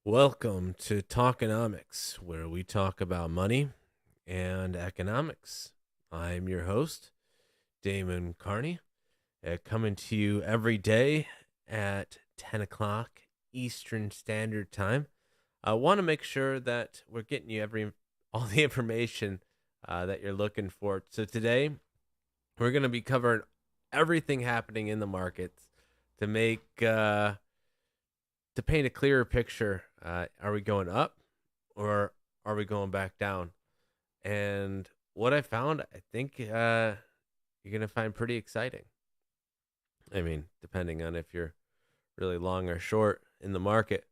Welcome to Talkonomics, where we talk about money and economics. I'm your host, Damon Carney, coming to you every day at 10 o'clock Eastern Standard Time. I want to make sure that we're getting you all the information that you're looking for. So today, we're going to be covering everything happening in the markets to paint a clearer picture. Are we going up or are we going back down? And what I found, I think you're going to find pretty exciting. I mean, depending on if you're really long or short in the market.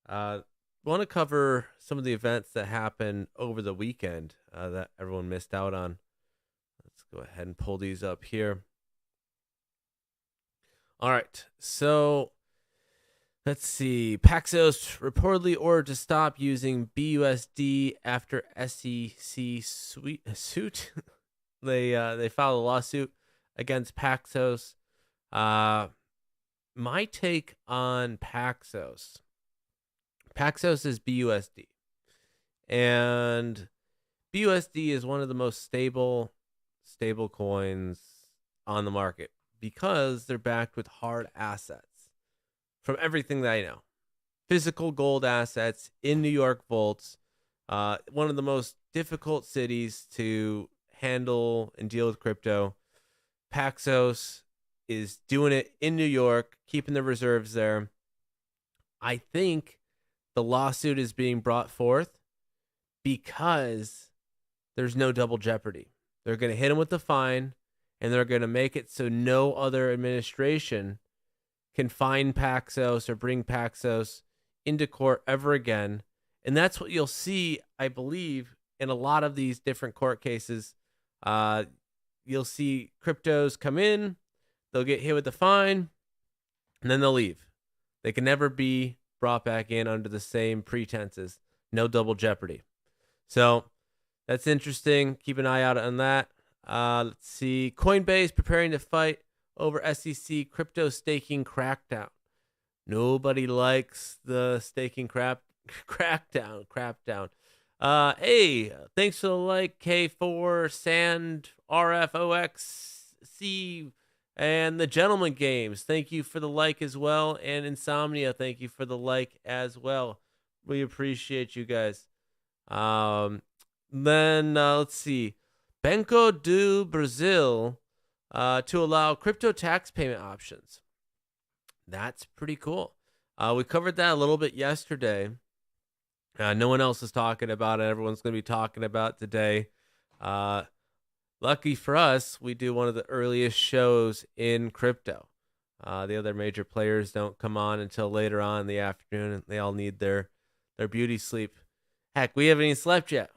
Want to cover some of the events that happened over the weekend that everyone missed out on. Let's go ahead and pull these up here. All right, so let's see. Paxos reportedly ordered to stop using BUSD after SEC suit. They filed a lawsuit against Paxos. My take on Paxos. Paxos is BUSD, and BUSD is one of the most stable coins on the market because they're backed with hard assets. From everything that I know, physical gold assets in New York vaults, one of the most difficult cities to handle and deal with crypto. Paxos is doing it in New York, keeping the reserves there. I think the lawsuit is being brought forth because there's no double jeopardy. They're going to hit them with the fine, and they're going to make it so no other administration can fine Paxos or bring Paxos into court ever again. And that's what you'll see, I believe, in a lot of these different court cases. You'll see cryptos come in, they'll get hit with the fine, and then they'll leave. They can never be brought back in under the same pretenses. No double jeopardy. So that's interesting. Keep an eye out on that. Let's see. Coinbase preparing to fight over SEC crypto staking crackdown. Nobody likes the staking crackdown. Hey, thanks for the like, K4, Sand, RFOXC, and the Gentleman Games. Thank you for the like as well. And Insomnia, thank you for the like as well. We appreciate you guys. Then let's see. Banco do Brazil to allow crypto tax payment options. That's pretty cool. We covered that a little bit yesterday. No one else is talking about it. Everyone's going to be talking about it today. Lucky for us, we do one of the earliest shows in crypto. The other major players don't come on until later on in the afternoon, and they all need their beauty sleep. Heck, we haven't even slept yet.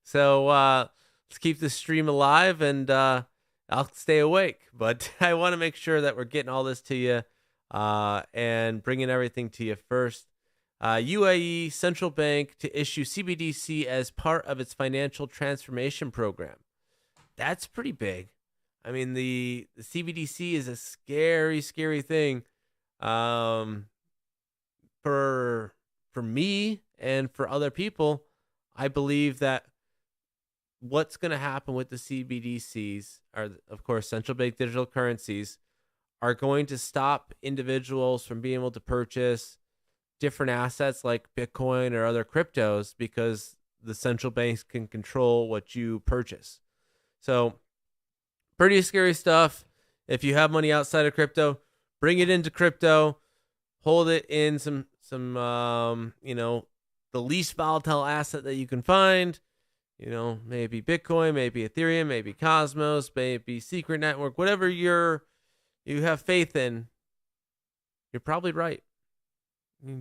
So let's keep this stream alive, and I'll stay awake. But I want to make sure that we're getting all this to you and bringing everything to you first. UAE Central Bank to issue CBDC as part of its financial transformation program. That's pretty big. I mean, the CBDC is a scary thing for me and for other people. I believe that what's going to happen with the CBDCs are, of course, central bank digital currencies are going to stop individuals from being able to purchase different assets like Bitcoin or other cryptos because the central banks can control what you purchase. So pretty scary stuff. If you have money outside of crypto, bring it into crypto, hold it in some the least volatile asset that you can find. Maybe Bitcoin, maybe Ethereum, maybe Cosmos, maybe Secret Network, whatever you have faith in, you're probably right.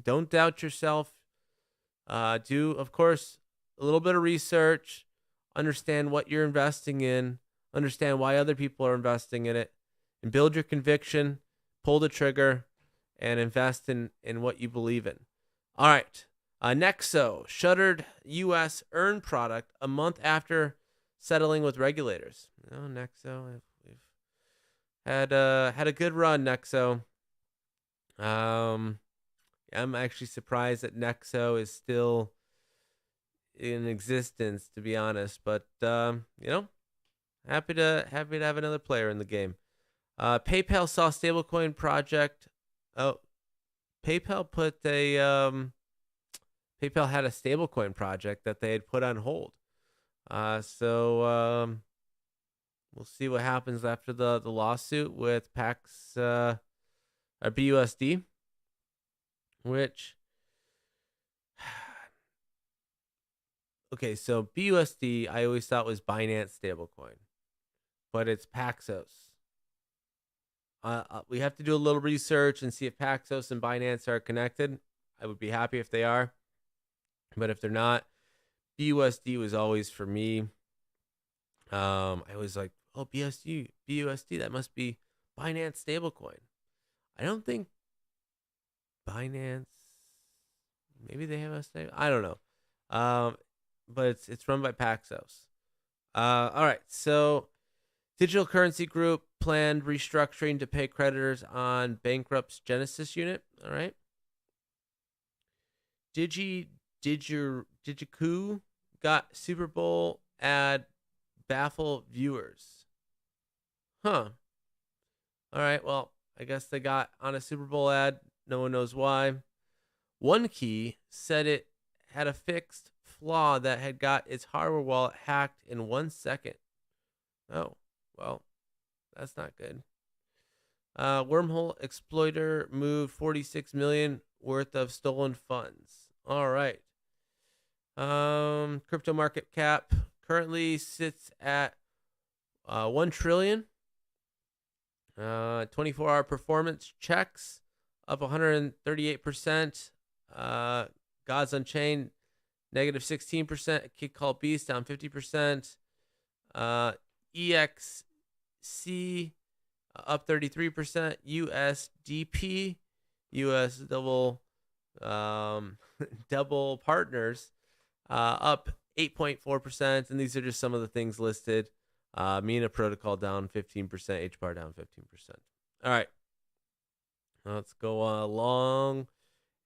Don't doubt yourself. Do, of course, a little bit of research, understand what you're investing in, understand why other people are investing in it, and build your conviction, pull the trigger, and invest in what you believe in. All right. Nexo shuttered U.S. earn product a month after settling with regulators. Nexo, we've had a good run, Nexo. I'm actually surprised that Nexo is still in existence, to be honest. But happy to have another player in the game. PayPal saw stablecoin project. Oh, PayPal put a PayPal had a stablecoin project that they had put on hold. So we'll see what happens after the lawsuit with Pax or BUSD, which okay, so BUSD I always thought was Binance stablecoin, but it's Paxos. We have to do a little research and see if Paxos and Binance are connected. I would be happy if they are, but if they're not, BUSD was always for me. I was like, oh, BUSD, that must be Binance stablecoin. I don't think Binance. Maybe they have a stable. I don't know. But it's run by Paxos. All right, so Digital Currency Group planned restructuring to pay creditors on bankrupt's Genesis unit. All right. Digiku got Super Bowl ad baffle viewers. Huh. All right. Well, I guess they got on a Super Bowl ad. No one knows why. OneKey said it had a fixed flaw that had got its hardware wallet hacked in 1 second. Oh, well, that's not good. Wormhole exploiter moved 46 million worth of stolen funds. All right. Crypto market cap currently sits at 1 trillion. 24-hour performance checks up 138%. Gods Unchained negative 16%. A Kid Called Beast down 50%. EXC up 33%. USDP, US double partners, up 8.4%. And these are just some of the things listed. Mina Protocol down 15%. HBAR down 15%. All right. Let's go along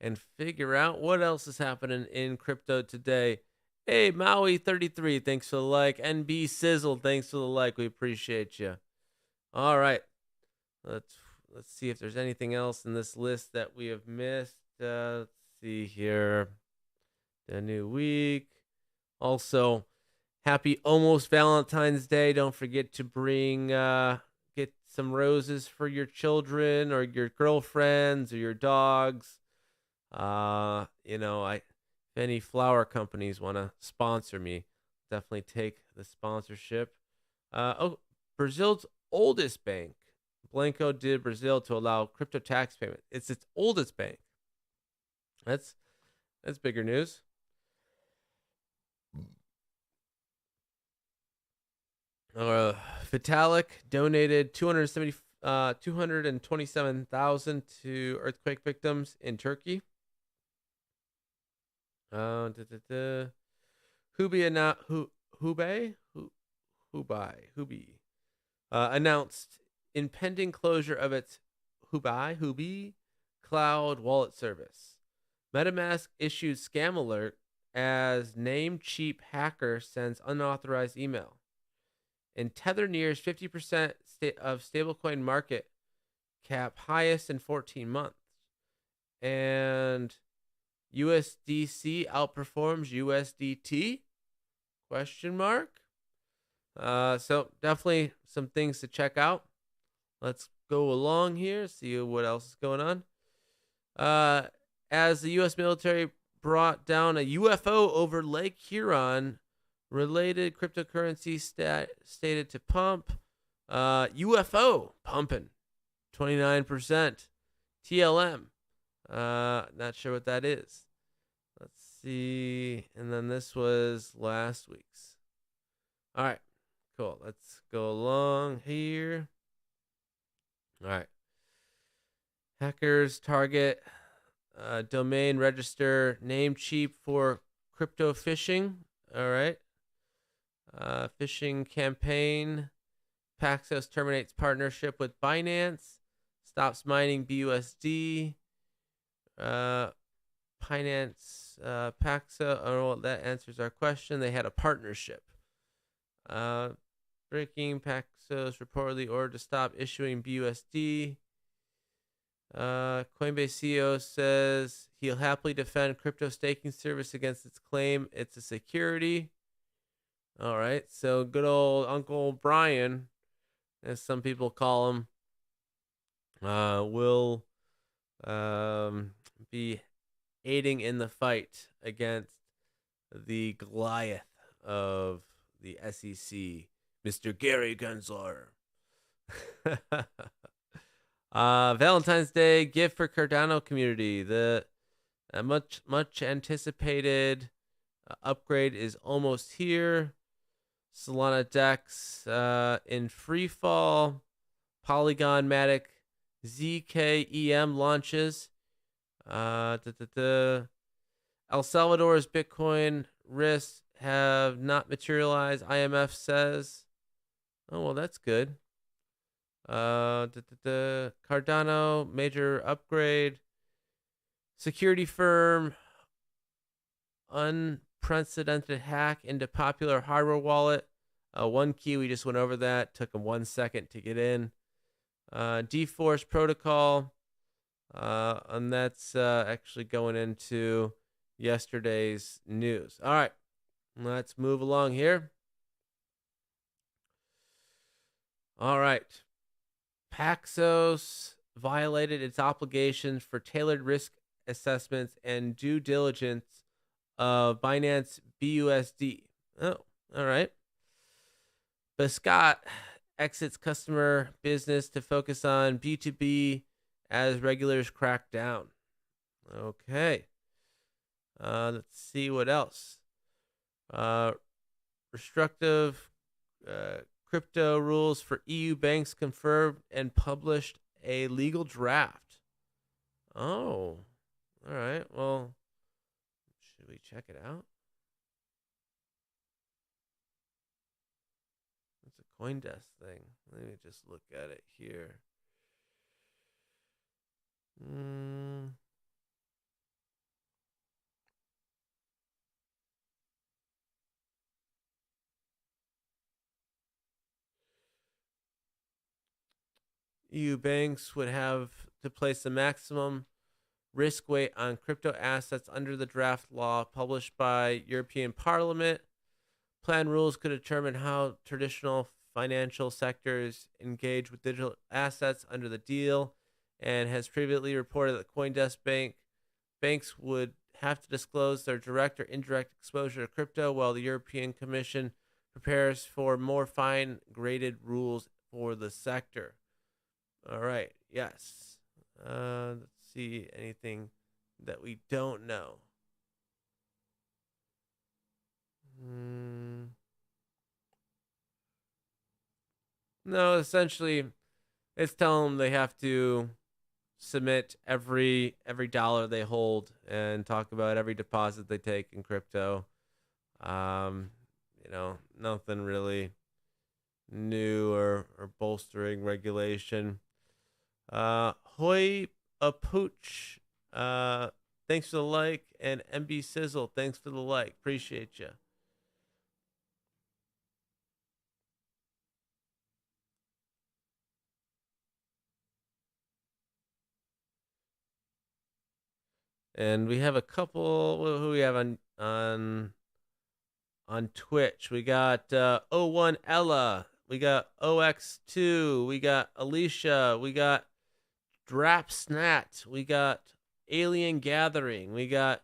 and figure out what else is happening in crypto today. Hey, Maui33, thanks for the like. NB Sizzle, thanks for the like. We appreciate you. All right. Let's see if there's anything else in this list that we have missed. Let's see here. The new week. Also, happy almost Valentine's Day. Don't forget to bring get some roses for your children or your girlfriends or your dogs. If any flower companies want to sponsor me, definitely take the sponsorship. Brazil's oldest bank, Blanco de Brazil, to allow crypto tax payment. It's its oldest bank. That's bigger news. Vitalik donated 227,000 to earthquake victims in Turkey. Hubei announced impending closure of its Hubei cloud wallet service. MetaMask issued scam alert as Namecheap hacker sends unauthorized email. And Tether nears 50% of stablecoin market cap, highest in 14 months. And USDC outperforms USDT? Question mark. So definitely some things to check out. Let's go along here, see what else is going on. As the U.S. military brought down a UFO over Lake Huron, related cryptocurrency stated to pump. UFO pumping 29%. TLM. Not sure what that is. Let's see. And then this was last week's. All right. Cool. Let's go along here. All right. Hackers target domain register Namecheap for crypto phishing. All right. Phishing campaign. Paxos terminates partnership with Binance. Stops mining BUSD. Binance, Paxos. Oh, well, that answers our question. They had a partnership. Breaking Paxos reportedly ordered to stop issuing BUSD. Coinbase CEO says he'll happily defend crypto staking service against its claim it's a security. All right, so good old Uncle Brian, as some people call him, will be aiding in the fight against the Goliath of the SEC, Mr. Gary Gensler. Valentine's Day gift for Cardano community. The much anticipated upgrade is almost here. Solana Dex in free fall. Polygon Matic ZKEM launches. El Salvador's Bitcoin risks have not materialized, IMF says. Oh, well, that's good. Cardano, major upgrade. Security firm, unprecedented hack into popular hardware wallet. One key, we just went over that. Took them 1 second to get in. DeForce protocol. And that's actually going into yesterday's news. All right, let's move along here. All right. Paxos violated its obligations for tailored risk assessments and due diligence of Binance BUSD. Oh, all right. Biscott exits customer business to focus on B2B as regulators crack down. Okay. Let's see what else. Restrictive crypto rules for EU banks confirmed and published a legal draft. Oh, all right. Well, should we check it out? It's a CoinDesk thing. Let me just look at it here. EU banks would have to place a maximum risk weight on crypto assets under the draft law published by European Parliament. Plan rules could determine how traditional financial sectors engage with digital assets under the deal, and has previously reported that CoinDesk banks would have to disclose their direct or indirect exposure to crypto, while the European Commission prepares for more fine-graded rules for the sector. All right. Yes. Let's see anything that we don't know. No, essentially, it's telling them they have to submit every dollar they hold and talk about every deposit they take in crypto. Nothing really new or bolstering regulation. Hoi Apooch, thanks for the like, and MB Sizzle, thanks for the like. Appreciate you. And we have a couple who we have on Twitch. We got O1 Ella, we got OX2, we got Alicia, we got Drap Snat, we got Alien Gathering, we got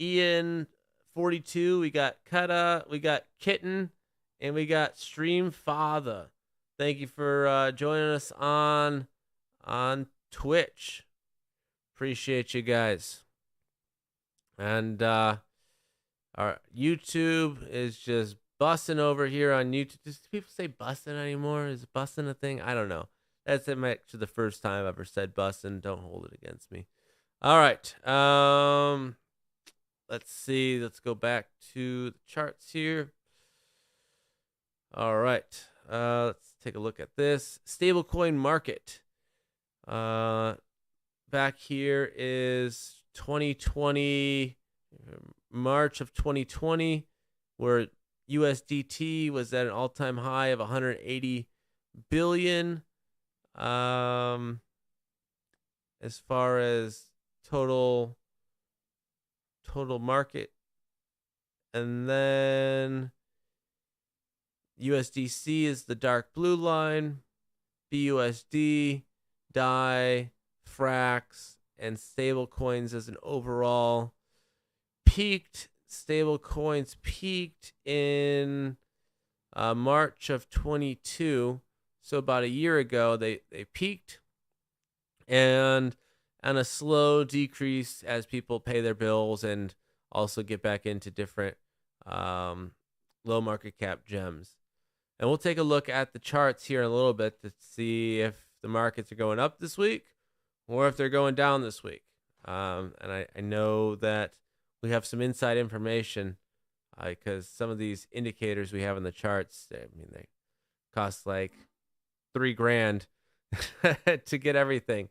Ian 42, we got Kutta, we got Kitten, and we got Stream Father. Thank you for joining us on Twitch. Appreciate you guys. And our YouTube is just busting over here on YouTube. Does people say busting anymore? Is busting a thing? I don't know. That's actually the first time I've ever said bussin'. Don't hold it against me. All right. Let's see. Let's go back to the charts here. All right. Let's take a look at this stablecoin market. Back here is 2020, March of 2020, where USDT was at an all-time high of 180 billion. As far as total market, and then USDC is the dark blue line, BUSD, DAI, Frax, and stablecoins as an overall peaked. Stablecoins peaked in March of 22, so about a year ago they peaked, and a slow decrease as people pay their bills and also get back into different low market cap gems. And we'll take a look at the charts here in a little bit to see if the markets are going up this week or if they're going down this week. And I know that we have some inside information because some of these indicators we have in the charts, they cost like $3,000 to get everything.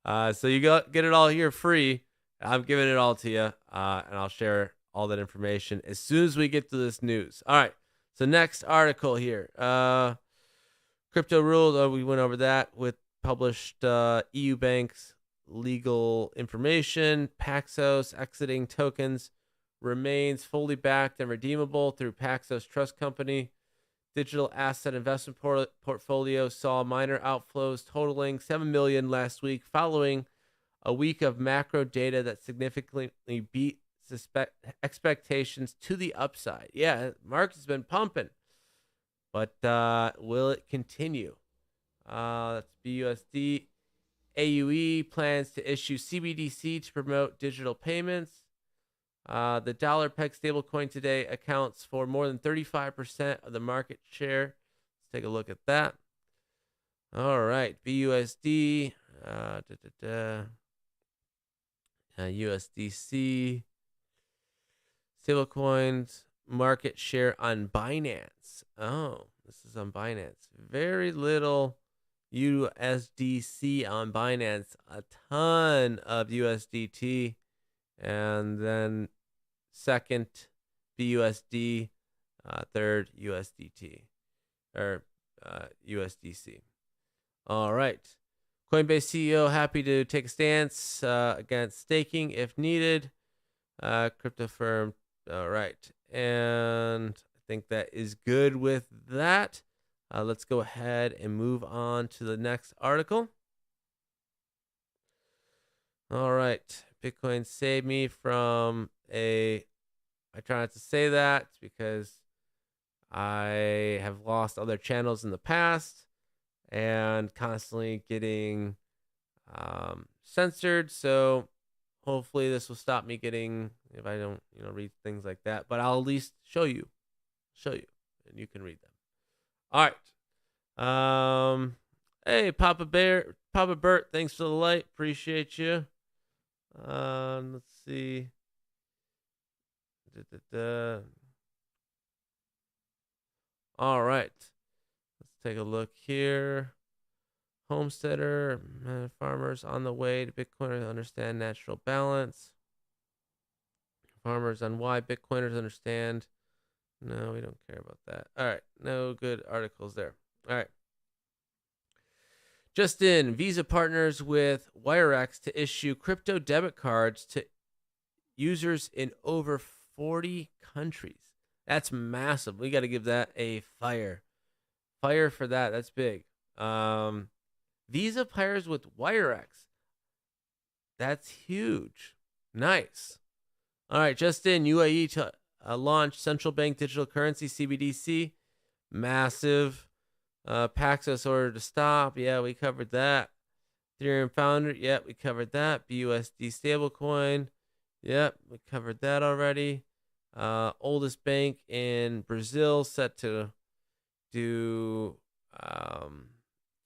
So you get it all here free. I'm giving it all to you, and I'll share all that information as soon as we get to this news. All right. So next article here, crypto rules. We went over that with published EU banks legal information. Paxos exiting tokens remains fully backed and redeemable through Paxos Trust Company. Digital asset investment portfolio saw minor outflows totaling $7 million last week, following a week of macro data that significantly beat expectations to the upside. Yeah, market's been pumping, but will it continue? That's BUSD. AUE plans to issue CBDC to promote digital payments. The dollar peg stablecoin today accounts for more than 35% of the market share. Let's take a look at that. All right, BUSD, USDC, stablecoins market share on Binance. Oh, this is on Binance. Very little USDC on Binance. A ton of USDT, and then second BUSD, third USDT or USDC. All right. Coinbase CEO happy to take a stance against staking if needed. Crypto firm. All right. And I think that is good with that. Let's go ahead and move on to the next article. All right. Bitcoin saved me from I try not to say that because I have lost other channels in the past and constantly getting censored. So hopefully this will stop me getting, if I don't, read things like that, but I'll at least show you, and you can read them. All right. Hey, Papa Bert, thanks for the light. Appreciate you. Let's see. All right. Let's take a look here. Homesteader, farmers on the way to Bitcoin understand natural balance. Farmers on why Bitcoiners understand. No, we don't care about that. All right. No good articles there. All right. Just in, Visa partners with WireX to issue crypto debit cards to users in over 40 countries. That's massive. We got to give that a fire. Fire for that. That's big. Visa partners with WireX. That's huge. Nice. All right. Just in, UAE to launch central bank digital currency, CBDC. Massive. Paxos order to stop. Yeah, we covered that. Ethereum founder. Yeah, we covered that. BUSD stablecoin. Yep, we covered that already. Oldest bank in Brazil set to do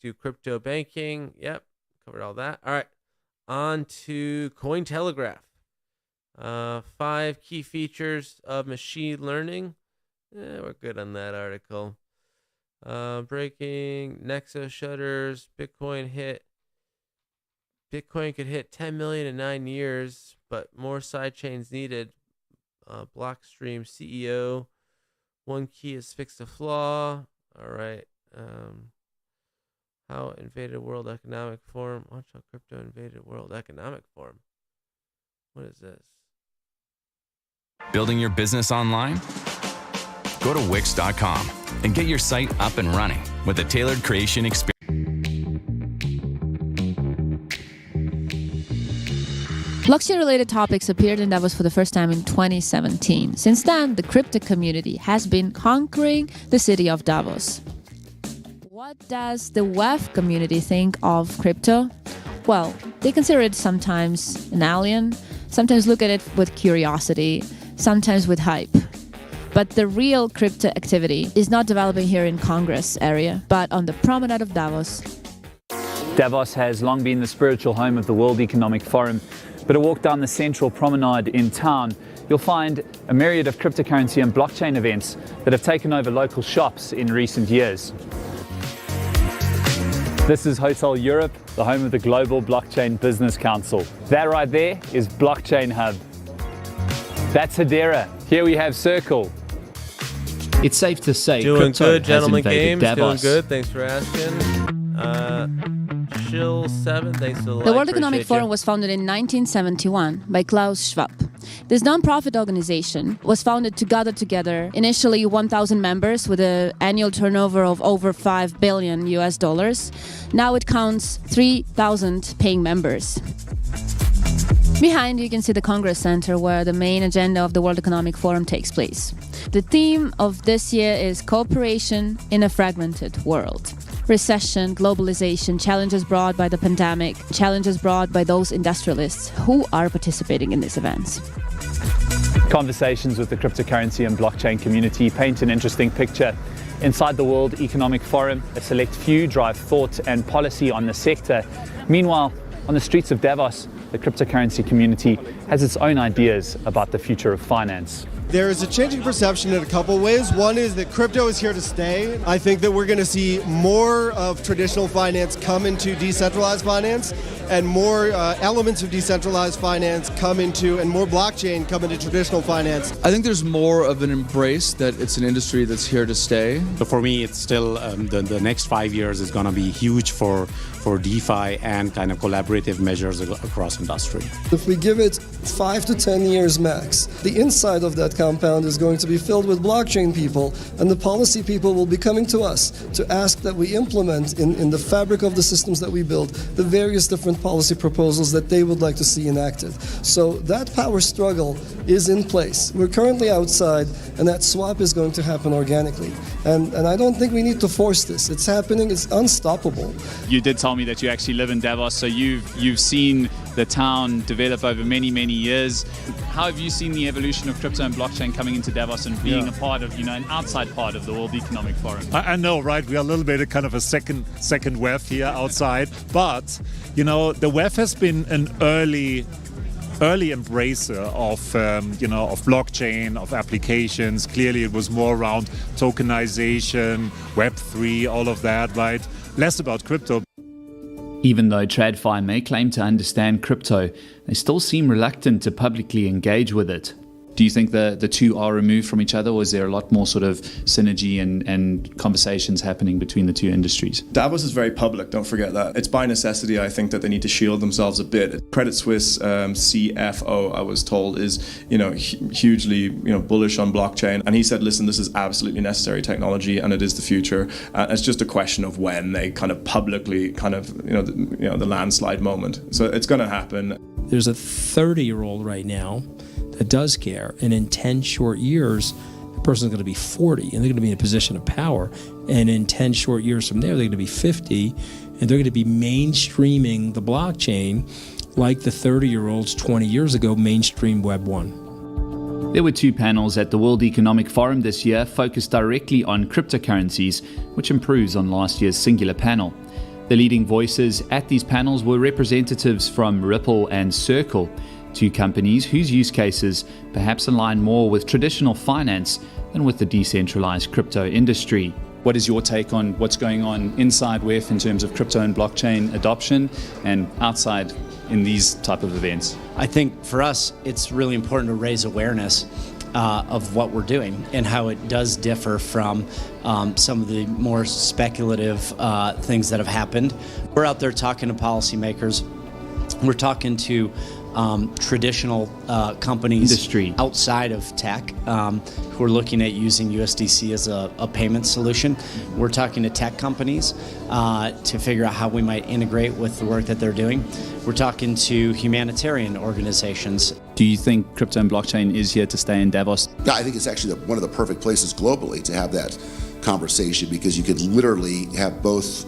do crypto banking. Yep, covered all that. All right, on to Cointelegraph. 5 key features of machine learning. We're good on that article. Breaking Nexo shutters. Bitcoin could hit 10 million in 9 years, but more sidechains needed. Blockstream CEO. One key is fix a flaw. All right. How invaded World Economic Forum. Watch how crypto invaded World Economic Forum. What is this? Building your business online? Go to Wix.com and get your site up and running with a tailored creation experience. Blockchain-related topics appeared in Davos for the first time in 2017. Since then, the crypto community has been conquering the city of Davos. What does the WEF community think of crypto? Well, they consider it sometimes an alien, sometimes look at it with curiosity, sometimes with hype. But the real crypto activity is not developing here in Congress area, but on the promenade of Davos. Davos has long been the spiritual home of the World Economic Forum, but a walk down the central promenade in town, you'll find a myriad of cryptocurrency and blockchain events that have taken over local shops in recent years. This is Hotel Europe, the home of the Global Blockchain Business Council. That right there is Blockchain Hub. That's Hedera. Here we have Circle. It's safe to say Doing crypto good, has gentlemen. invaded Games Davos. doing good. Thanks for asking. Chill7, thanks for the The like. World Economic Appreciate Forum you. was founded in 1971 by Klaus Schwab. This non-profit organization was founded to gather together initially 1,000 members with an annual turnover of over $5 billion US. Now it counts 3,000 paying members. Behind you can see the Congress Center where the main agenda of the World Economic Forum takes place. The theme of this year is cooperation in a fragmented world. Recession, globalization, challenges brought by the pandemic, challenges brought by those industrialists who are participating in these events. Conversations with the cryptocurrency and blockchain community paint an interesting picture. Inside the World Economic Forum, a select few drive thought and policy on the sector. Meanwhile, on the streets of Davos, the cryptocurrency community has its own ideas about the future of finance. There is a changing perception in a couple ways. One is that crypto is here to stay. I think that we're going to see more of traditional finance come into decentralized finance, and more elements of decentralized finance come into, and more blockchain come into traditional finance. I think there's more of an embrace that it's an industry that's here to stay. So for me, it's still the next 5 years is going to be huge for DeFi and kind of collaborative measures across industry. If we give it 5 to 10 years max, the inside of that compound is going to be filled with blockchain people, and the policy people will be coming to us to ask that we implement in the fabric of the systems that we build the various different policy proposals that they would like to see enacted. So that power struggle is in place. We're currently outside, and that swap is going to happen organically. And I don't think we need to force this. It's happening. It's unstoppable. You did tell me that you actually live in Davos, so you've seen the town develop over many, many years. How have you seen the evolution of crypto and blockchain coming into Davos and being a part of, an outside part of the World Economic Forum? I know, right? We are a little bit kind of a second WEF here outside, but the WEF has been an early embracer of blockchain, of applications. Clearly, it was more around tokenization, Web3, all of that, right? Less about crypto. Even though TradFi may claim to understand crypto, they still seem reluctant to publicly engage with it. Do you think the two are removed from each other, or is there a lot more sort of synergy and conversations happening between the two industries? Davos is very public, don't forget that. It's by necessity, I think, that they need to shield themselves a bit. Credit Suisse CFO, I was told, is hugely bullish on blockchain, and he said, listen, this is absolutely necessary technology and it is the future. It's just a question of when they kind of publicly the landslide moment. So it's going to happen. There's a 30-year-old right now that does care, and in 10 short years, the person's going to be 40, and they're going to be in a position of power. And in 10 short years from there, they're going to be 50, and they're going to be mainstreaming the blockchain like the 30-year-olds 20 years ago mainstreamed Web 1. There were two panels at the World Economic Forum this year focused directly on cryptocurrencies, which improves on last year's singular panel. The leading voices at these panels were representatives from Ripple and Circle, two companies whose use cases perhaps align more with traditional finance than with the decentralized crypto industry. What is your take on what's going on inside WEF in terms of crypto and blockchain adoption and outside in these type of events? I think for us, it's really important to raise awareness of what we're doing and how it does differ from some of the more speculative things that have happened. We're out there talking to policymakers. We're talking to traditional companies industry outside of tech who are looking at using USDC as a payment solution. We're talking to tech companies to figure out how we might integrate with the work that they're doing. We're talking to humanitarian organizations. Do you think crypto and blockchain is here to stay in Davos? Yeah, I think it's actually one of the perfect places globally to have that conversation, because you could literally have both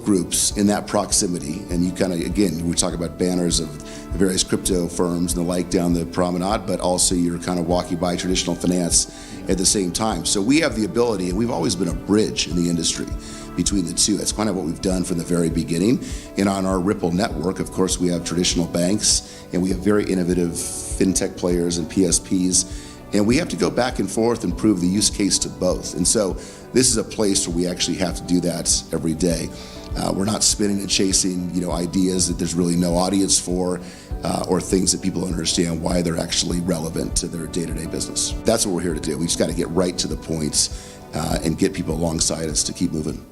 groups in that proximity, and you kind of, again, we talk about banners of the various crypto firms and the like down the promenade, but also you're kind of walking by traditional finance at the same time. So we have the ability, and we've always been a bridge in the industry between the two. That's kind of what we've done from the very beginning. And on our Ripple network, of course, we have traditional banks, and we have very innovative fintech players and PSPs, and we have to go back and forth and prove the use case to both. And so this is a place where we actually have to do that every day. We're not spinning and chasing, ideas that there's really no audience for, or things that people don't understand why they're actually relevant to their day-to-day business. That's what we're here to do. We just got to get right to the points and get people alongside us to keep moving.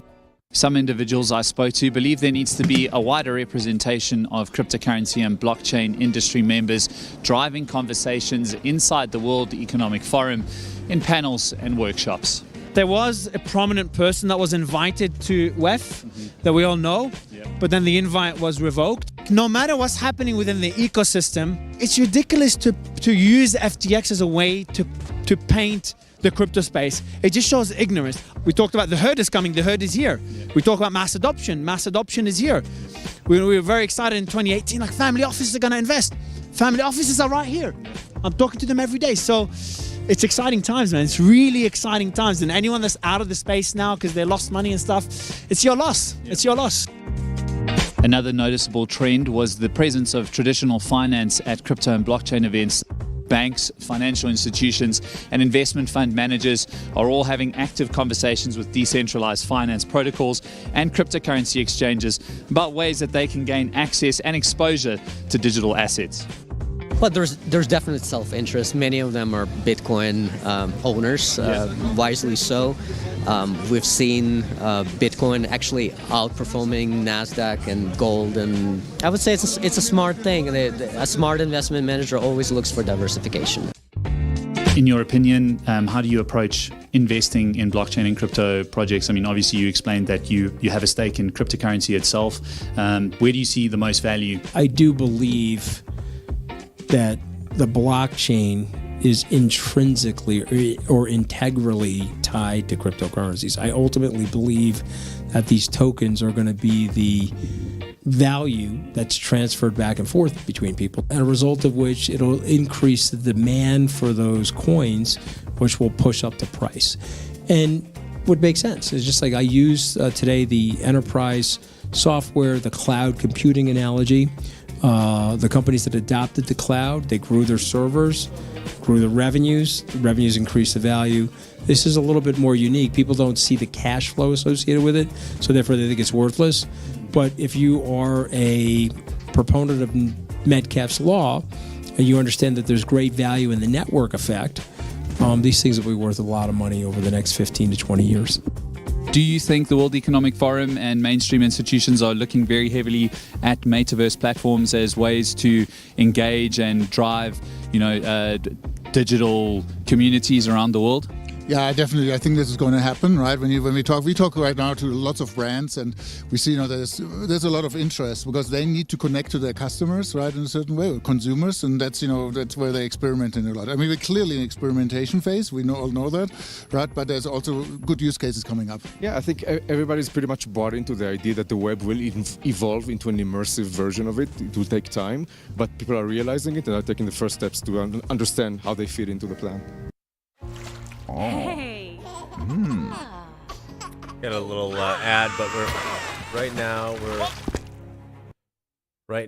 Some individuals I spoke to believe there needs to be a wider representation of cryptocurrency and blockchain industry members driving conversations inside the World Economic Forum in panels and workshops. There was a prominent person that was invited to WEF that we all know, but then the invite was revoked. No matter what's happening within the ecosystem, it's ridiculous to use FTX as a way to paint the crypto space. It just shows ignorance. We talked about the herd is coming, the herd is here. We talk about mass adoption is here. We were very excited in 2018, like family offices are gonna invest. Family offices are right here. I'm talking to them every day. So it's exciting times, man. It's really exciting times. And anyone that's out of the space now because they lost money and stuff, it's your loss. It's your loss. Another noticeable trend was the presence of traditional finance at crypto and blockchain events. Banks, financial institutions, and investment fund managers are all having active conversations with decentralized finance protocols and cryptocurrency exchanges about ways that they can gain access and exposure to digital assets. But there's definite self-interest. Many of them are Bitcoin owners, wisely so. We've seen Bitcoin actually outperforming NASDAQ and gold, and I would say it's a smart thing. A smart investment manager always looks for diversification. In your opinion, how do you approach investing in blockchain and crypto projects? I mean, obviously you explained that you have a stake in cryptocurrency itself. Where do you see the most value? I do believe that the blockchain is intrinsically or integrally tied to cryptocurrencies. I ultimately believe that these tokens are going to be the value that's transferred back and forth between people, and a result of which it'll increase the demand for those coins, which will push up the price. And what makes sense is just like I use today the enterprise software, the cloud computing analogy. The companies that adopted the cloud, they grew their servers, grew the revenues increased the value. This is a little bit more unique. People don't see the cash flow associated with it, so therefore they think it's worthless. But if you are a proponent of Metcalfe's law, and you understand that there's great value in the network effect, these things will be worth a lot of money over the next 15 to 20 years. Do you think the World Economic Forum and mainstream institutions are looking very heavily at metaverse platforms as ways to engage and drive, digital communities around the world? Yeah, definitely. I think this is going to happen, right? When we talk right now to lots of brands, and we see, there's a lot of interest because they need to connect to their customers, right, in a certain way, or consumers, and that's where they're experimenting a lot. I mean, we're clearly in experimentation phase. We all know that, right? But there's also good use cases coming up. Yeah, I think everybody's pretty much bought into the idea that the web will evolve into an immersive version of it. It will take time, but people are realizing it and are taking the first steps to understand how they fit into the plan. Hey. Got a little ad, but right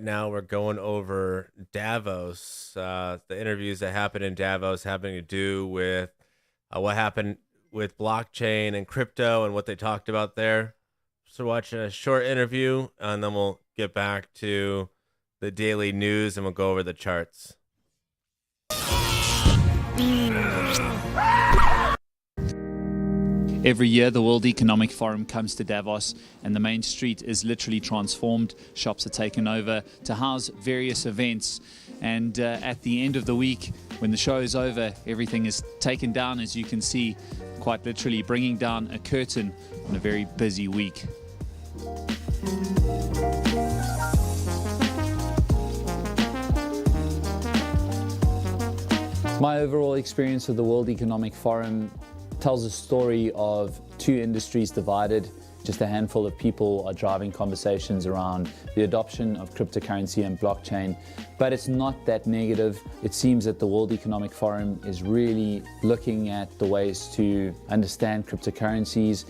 now we're going over Davos. The interviews that happened in Davos having to do with what happened with blockchain and crypto and what they talked about there. So watching a short interview, and then we'll get back to the daily news and we'll go over the charts. Every year, the World Economic Forum comes to Davos, and the main street is literally transformed. Shops are taken over to house various events. And at the end of the week, when the show is over, everything is taken down, as you can see, quite literally bringing down a curtain on a very busy week. My overall experience with the World Economic Forum tells a story of two industries divided. Just a handful of people are driving conversations around the adoption of cryptocurrency and blockchain, but it's not that negative. It seems that the World Economic Forum is really looking at the ways to understand cryptocurrencies,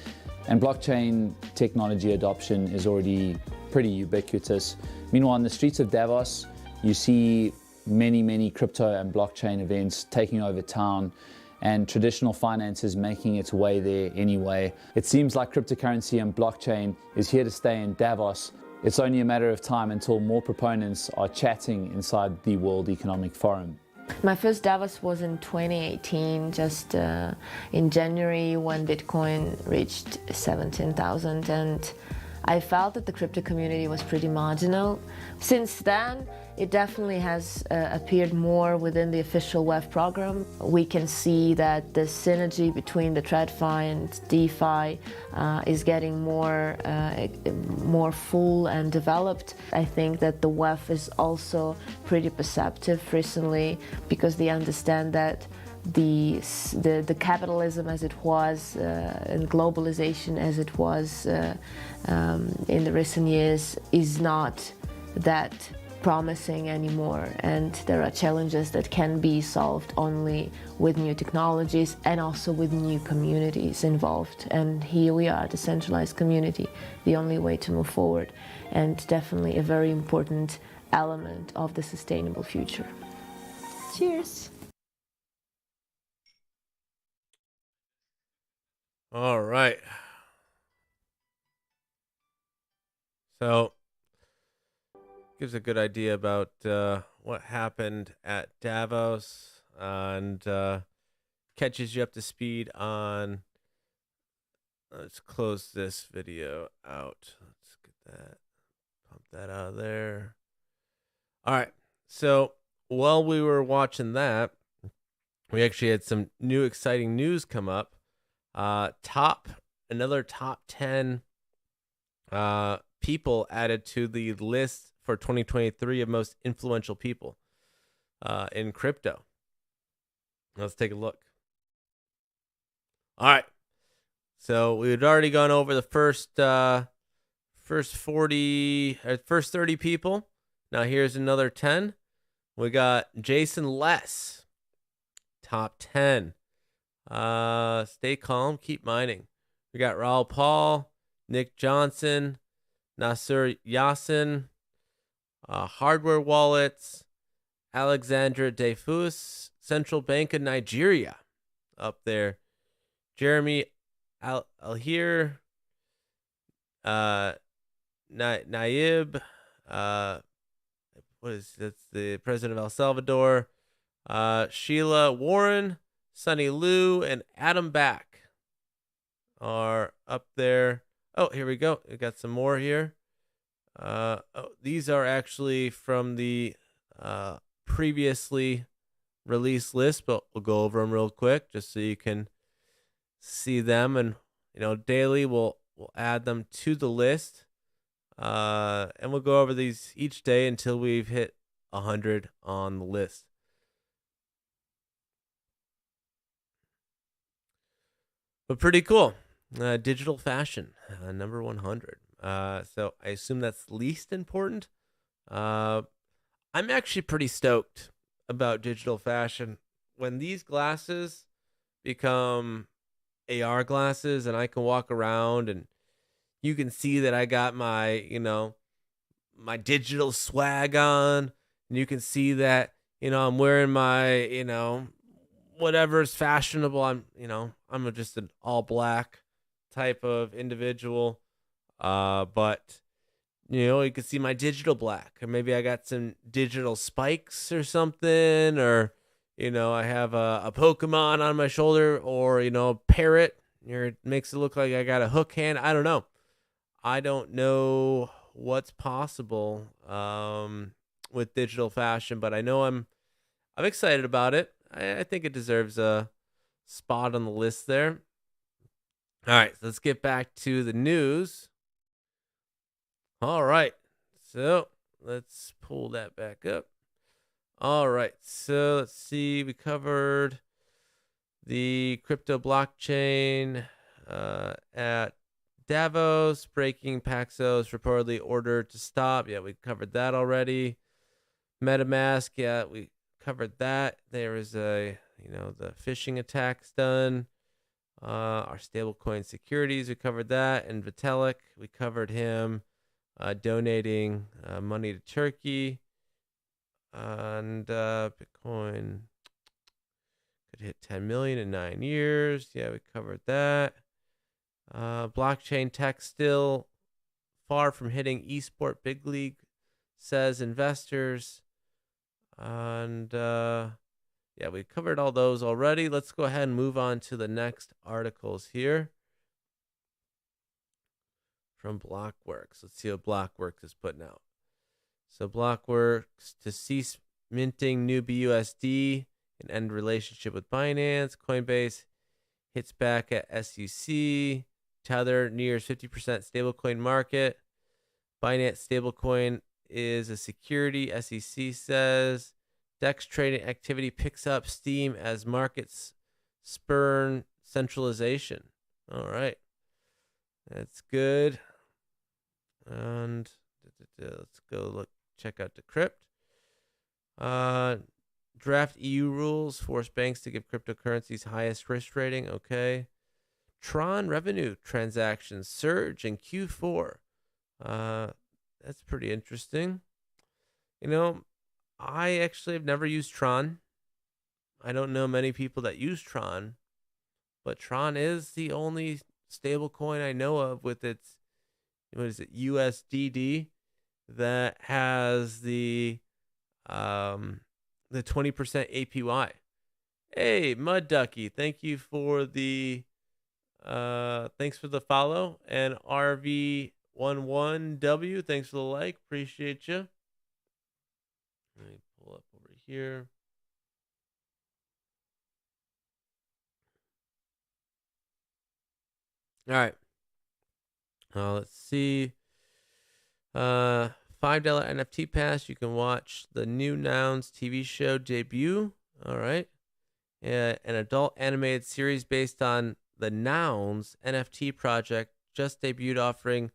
and blockchain technology adoption is already pretty ubiquitous. Meanwhile, in the streets of Davos, you see many crypto and blockchain events taking over town, and traditional finance is making its way there anyway. It seems like cryptocurrency and blockchain is here to stay in Davos. It's only a matter of time until more proponents are chatting inside the World Economic Forum. My first Davos was in 2018, just in January, when Bitcoin reached 17,000, and I felt that the crypto community was pretty marginal. Since then, it definitely has appeared more within the official WEF program. We can see that the synergy between the TradFi and DeFi is getting more full and developed. I think that the WEF is also pretty perceptive recently, because they understand that the capitalism as it was and globalization as it was in the recent years is not that promising anymore, and there are challenges that can be solved only with new technologies and also with new communities involved. And here we are, the decentralized community, the only way to move forward, and definitely a very important element of the sustainable future. Cheers. All right. So, gives a good idea about what happened at Davos, and catches you up to speed on. Let's close this video out. Let's get that, pump that out of there. All right. So while we were watching that, we actually had some new exciting news come up. Another top 10 people added to the list for 2023 of most influential people in crypto. Let's take a look. All right. So we had already gone over the first 30 people. Now here's another 10. We got Jason Less, top 10. Stay calm, keep mining. We got Raoul Paul, Nick Johnson, Nasser Yassin, Hardware Wallets, Alexandra Defus, Central Bank of Nigeria, up there. Jeremy Alhir, Naib, that's the president of El Salvador. Sheila Warren, Sunny Liu, and Adam Back are up there. Oh, here we go. We got some more here. These are actually from the previously released list, but we'll go over them real quick just so you can see them. And daily we'll add them to the list, and we'll go over these each day until we've hit 100 on the list. But pretty cool. Digital fashion, number 100. So I assume that's least important. I'm actually pretty stoked about digital fashion. When these glasses become AR glasses and I can walk around and You can see that I got my, my digital swag on. And you can see that, I'm wearing my, whatever's fashionable. I'm just an all black type of individual. But you can see my digital black, or maybe I got some digital spikes or something, or, I have a Pokemon on my shoulder, or, a parrot. It makes it look like I got a hook hand. I don't know. I don't know what's possible with digital fashion, but I know I'm excited about it. I think it deserves a spot on the list there. All right, so let's get back to the news. All right, so let's pull that back up. All right, so let's see. We covered the crypto blockchain at Davos, breaking Paxos reportedly ordered to stop. Yeah, we covered that already. MetaMask, yeah, we covered that. There is the phishing attacks done. Our stablecoin securities, we covered that. And Vitalik, we covered him donating money to Turkey. And Bitcoin could hit 10 million in 9 years. Yeah, we covered that. Blockchain tech still far from hitting esport big league, says investors. And yeah, we covered all those already. Let's go ahead and move on to the next articles here from Blockworks. Let's see what Blockworks is putting out. So Blockworks to cease minting new BUSD and end relationship with Binance. Coinbase hits back at SEC. Tether nears 50% stablecoin market. Binance stablecoin is a security, SEC says. DEX trading activity picks up steam as markets spurn centralization. All right. That's good. And let's go check out Decrypt. Draft EU rules force banks to give cryptocurrencies highest risk rating. Okay. Tron revenue transactions surge in Q4. That's pretty interesting. I actually have never used Tron. I don't know many people that use Tron, but Tron is the only stable coin I know of with its, USDD, that has the 20% APY. Hey, Mud Ducky, thank you for the thanks for the follow, and RV11W, thanks for the like, appreciate you. Let me pull up over here. All right. Let's see. $5 NFT pass. You can watch the new Nouns TV show debut. All right. An adult animated series based on the Nouns NFT project just debuted, offering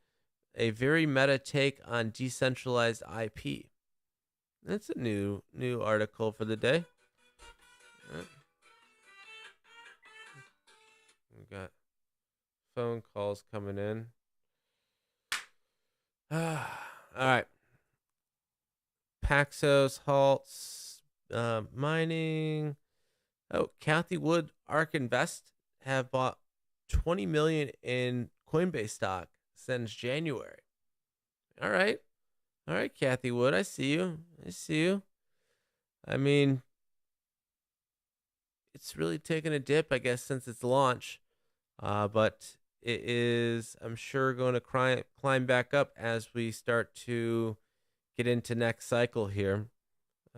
a very meta take on decentralized IP. That's a new article for the day. We got phone calls coming in. All right. Paxos halts mining. Oh, Cathie Wood ARK Invest have bought $20 million in Coinbase stock since January. All right, Cathie Wood, I see you. I mean, it's really taken a dip, I guess, since its launch. But it is, I'm sure, going to climb back up as we start to get into next cycle here.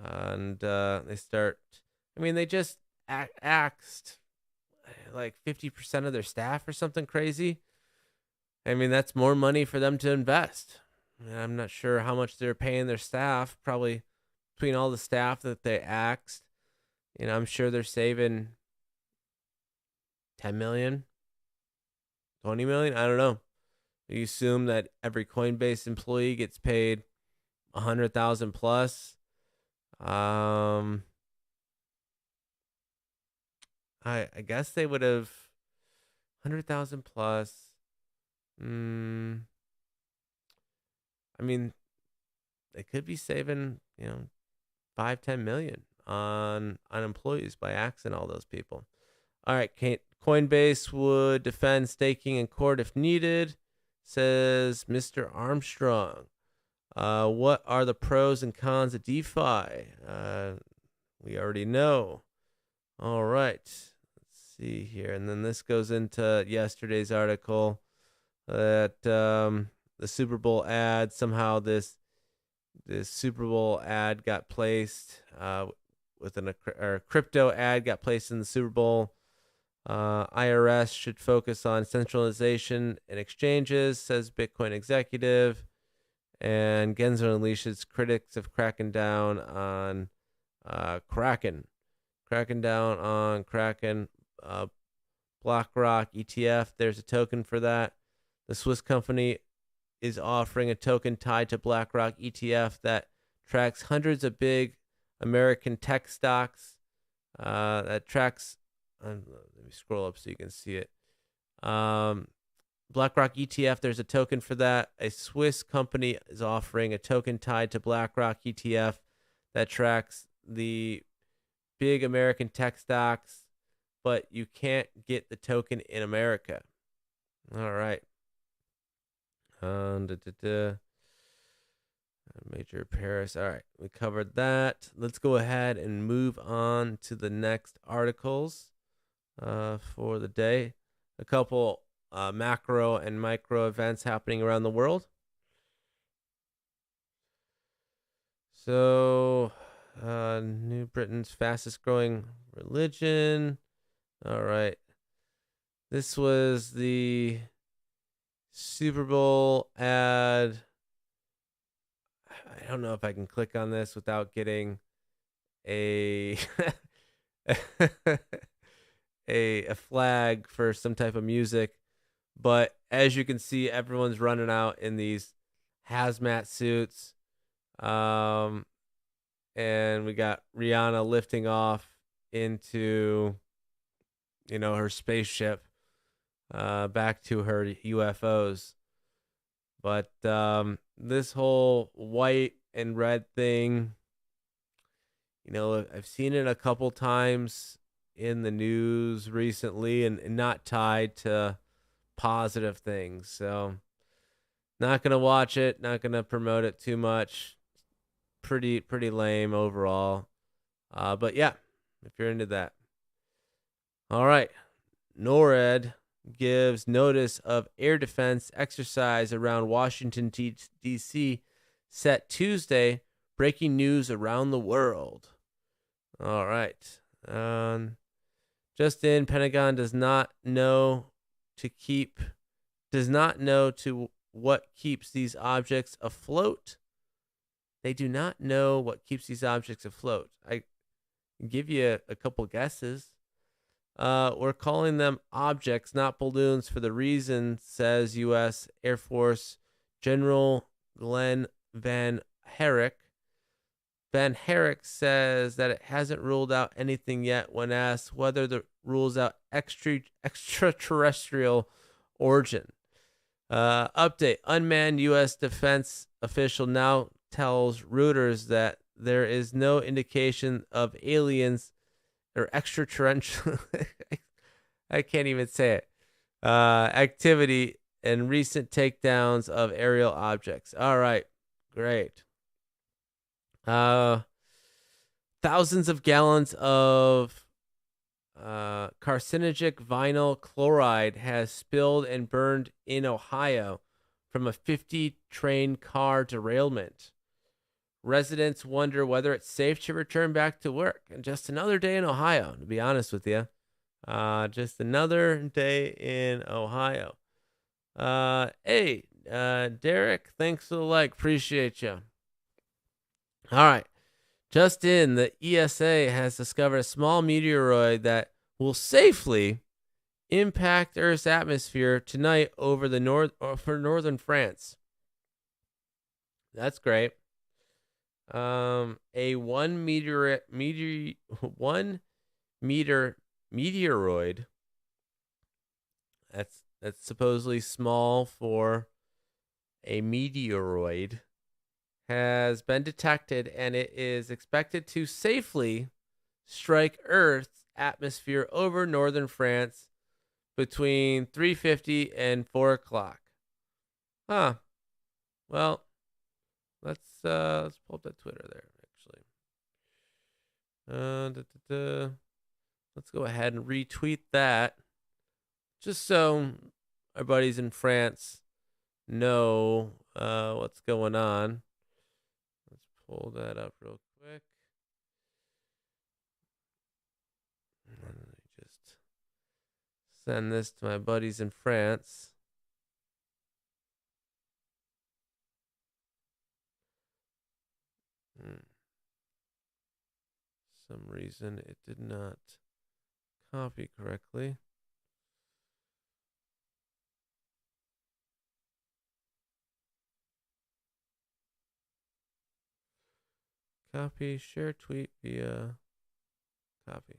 And they just axed like 50% of their staff or something crazy. I mean, that's more money for them to invest. I'm not sure how much they're paying their staff, probably between all the staff that they axed. I'm sure they're saving 10 million, 20 million. I don't know. You assume that every Coinbase employee gets paid 100,000 plus. I guess they would have 100,000 plus I mean, they could be saving, 5-10 million on employees by axing all those people. All right, Coinbase would defend staking in court if needed, says Mr. Armstrong. What are the pros and cons of DeFi? We already know. All right, let's see here. And then this goes into yesterday's article that the Super Bowl ad, somehow this Super Bowl ad got placed or crypto ad got placed in the Super Bowl. IRS should focus on centralization and exchanges, says Bitcoin executive. And Gensler unleashes critics of cracking down on Kraken. Cracking down on Kraken. BlackRock ETF, there's a token for that. The Swiss company is offering a token tied to BlackRock ETF that tracks hundreds of big American tech stocks. That tracks, let me scroll up so you can see it. BlackRock ETF, there's a token for that. A Swiss company is offering a token tied to BlackRock ETF that tracks the big American tech stocks, but you can't get the token in America. All right. Major Paris. All right, we covered that. Let's go ahead and move on to the next articles for the day. A couple macro and micro events happening around the world. So, New Britain's fastest growing religion. All right. This was the Super Bowl ad. I don't know if I can click on this without getting a a flag for some type of music. But as you can see, everyone's running out in these hazmat suits. And we got Rihanna lifting off into, her spaceship back to her UFOs. But this whole white and red thing, I've seen it a couple times in the news recently and not tied to positive things. So not going to watch it, not going to promote it too much. Pretty lame overall. But yeah, if you're into that. All right. NORAD gives notice of air defense exercise around Washington, D.C. set Tuesday. Breaking news around the world. All right. Just in, Pentagon does not know what keeps these objects afloat. They do not know what keeps these objects afloat. I can give you a couple guesses. We're calling them objects, not balloons, for the reason, says U.S. Air Force General Glenn Van Herrick. Van Herrick says that it hasn't ruled out anything yet when asked whether it rules out extraterrestrial origin. Update. Unmanned U.S. defense official now tells Reuters that there is no indication of aliens or extraterrestrial I can't even say it. Activity and recent takedowns of aerial objects. All right. Great. Thousands of gallons of carcinogenic vinyl chloride has spilled and burned in Ohio from a 50-train car derailment. Residents wonder whether it's safe to return back to work. And just another day in Ohio, to be honest with you. Just another day in Ohio. Hey, Derek, thanks for the like. Appreciate you. All right. Just in, the ESA has discovered a small meteoroid that will safely impact Earth's atmosphere tonight over the for northern France. That's great. A 1 meter meteoroid. That's that's supposedly small for a meteoroid has been detected, and it is expected to safely strike Earth's atmosphere over northern France between 3:50 and 4 o'clock. Huh. Well, let's pull up that Twitter there, actually. Let's go ahead and retweet that, just so our buddies in France know what's going on. Let's pull that up real quick. Let me just send this to my buddies in France. Some reason it did not copy correctly. Copy, share tweet via copy.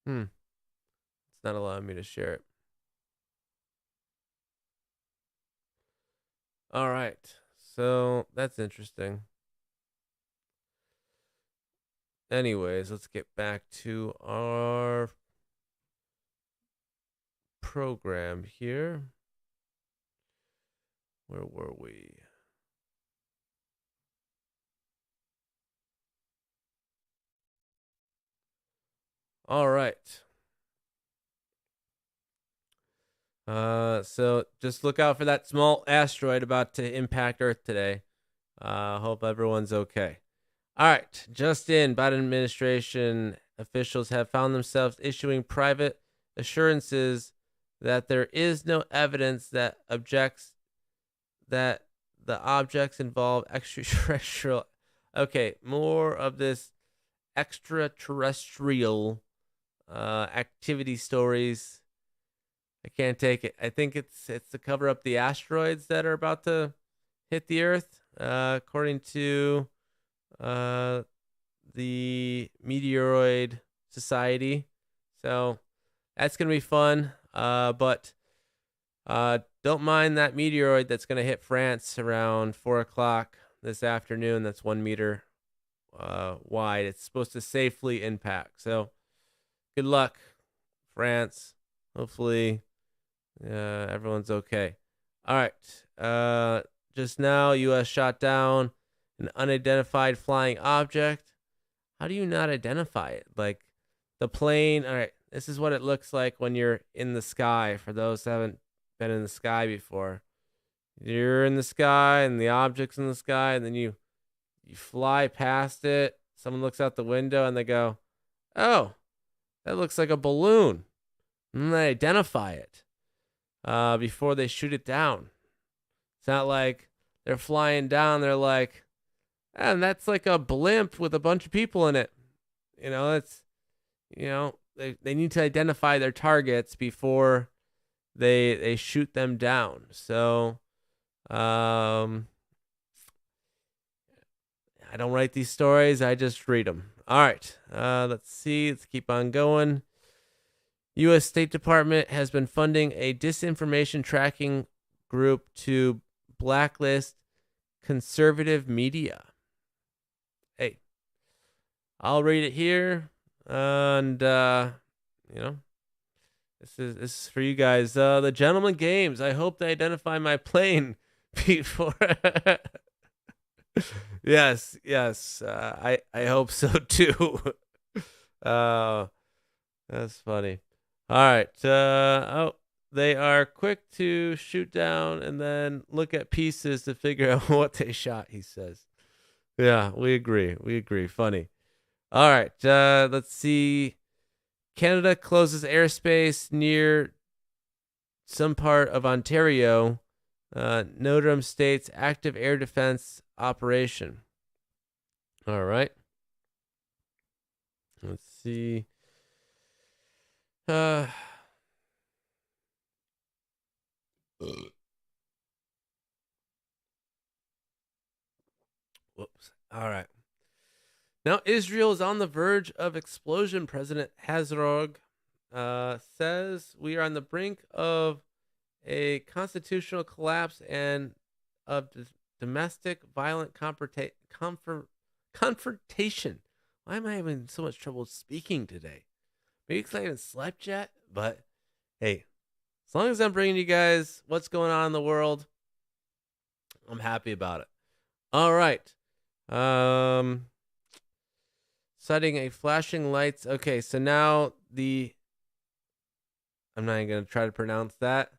It's not allowing me to share it. All right. So that's interesting. Anyways, let's get back to our program here. Where were we? All right. So just look out for that small asteroid about to impact Earth today. Hope everyone's okay. All right. Just in, Biden administration officials have found themselves issuing private assurances that there is no evidence that the objects involve extraterrestrial. Okay, more of this extraterrestrial activity stories. I can't take it. I think it's to cover up the asteroids that are about to hit the Earth, according to the Meteoroid Society. So that's gonna be fun. But don't mind that meteoroid that's gonna hit France around 4 o'clock this afternoon. That's 1 meter wide. It's supposed to safely impact. So good luck, France. Hopefully everyone's okay. All right. Just now, U.S. shot down an unidentified flying object. How do you not identify it? Like the plane. All right. This is what it looks like when you're in the sky. For those who haven't been in the sky before, you're in the sky and the object's in the sky, and then you fly past it. Someone looks out the window and they go, "Oh, that looks like a balloon." And they identify it before they shoot it down. It's not like they're flying down. They're like, and that's like a blimp with a bunch of people in it. They need to identify their targets before they shoot them down. So, I don't write these stories. I just read them. All right. Let's see. Let's keep on going. U.S. State Department has been funding a disinformation tracking group to blacklist conservative media. Hey, I'll read it here. And, this is for you guys. The Gentleman Games. I hope they identify my plane before. Yes. I hope so too. That's funny. All right. They are quick to shoot down and then look at pieces to figure out what they shot, he says. Yeah, we agree. Funny. All right. Let's see. Canada closes airspace near some part of Ontario. Notre Dame State's active air defense operation. All right. Let's see. Whoops. All right. Now, Israel is on the verge of explosion. President Herzog says we are on the brink of a constitutional collapse and of domestic violent confrontation. Why am I having so much trouble speaking today? Maybe because I haven't slept yet, but hey, as long as I'm bringing you guys what's going on in the world, I'm happy about it. All right. Setting a flashing lights. Okay, so now I'm not even going to try to pronounce that.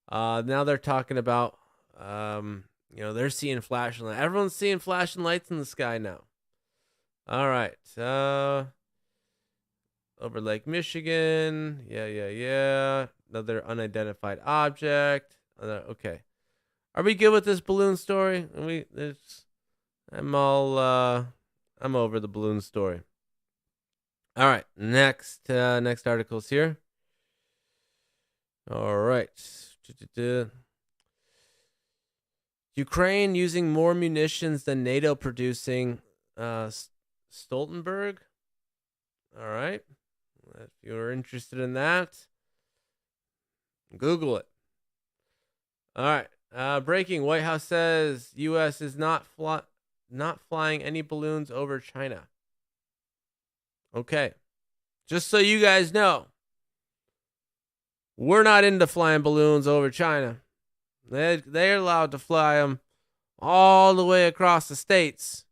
Now they're talking about, they're seeing flashing lights. Everyone's seeing flashing lights in the sky now. All right. Over Lake Michigan. Yeah. Another unidentified object. Okay. Are we good with this balloon story? I'm over the balloon story. All right. Next article's here. All right. Ukraine using more munitions than NATO producing. Stoltenberg. All right. If you're interested in that, Google it. All right. Breaking. White House says U.S. is not flying any balloons over China. Okay. Just so you guys know, we're not into flying balloons over China. They're allowed to fly them all the way across the states.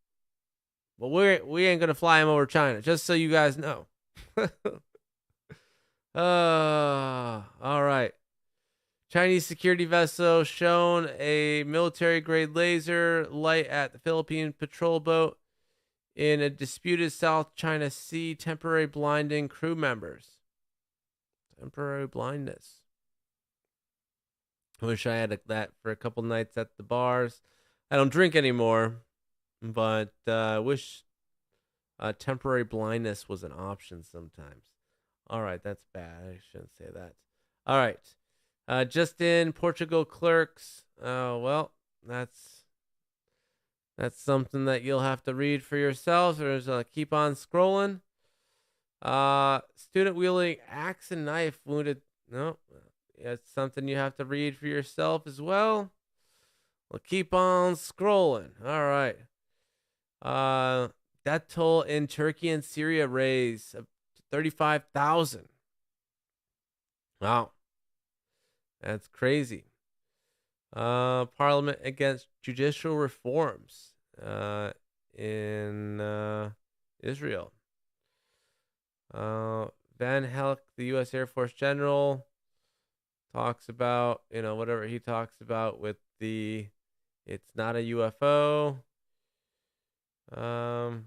But we ain't going to fly them over China, just so you guys know. All right. Chinese security vessel shown a military-grade laser light at the Philippine patrol boat in a disputed South China Sea, temporary blinding crew members. Temporary blindness. I wish I had that for a couple nights at the bars. I don't drink anymore, but I wish temporary blindness was an option sometimes. All right, that's bad. I shouldn't say that. All right. Just in Portugal clerks. Well, that's something that you'll have to read for yourselves, or just keep on scrolling. Student wielding axe and knife wounded. No, it's something you have to read for yourself as well. We'll keep on scrolling. All right. Death toll in Turkey and Syria raised to 35,000. Wow. That's crazy. Parliament against judicial reforms in Israel. Van Helk, the U.S. Air Force General, talks about, whatever he talks about with it's not a UFO. Well,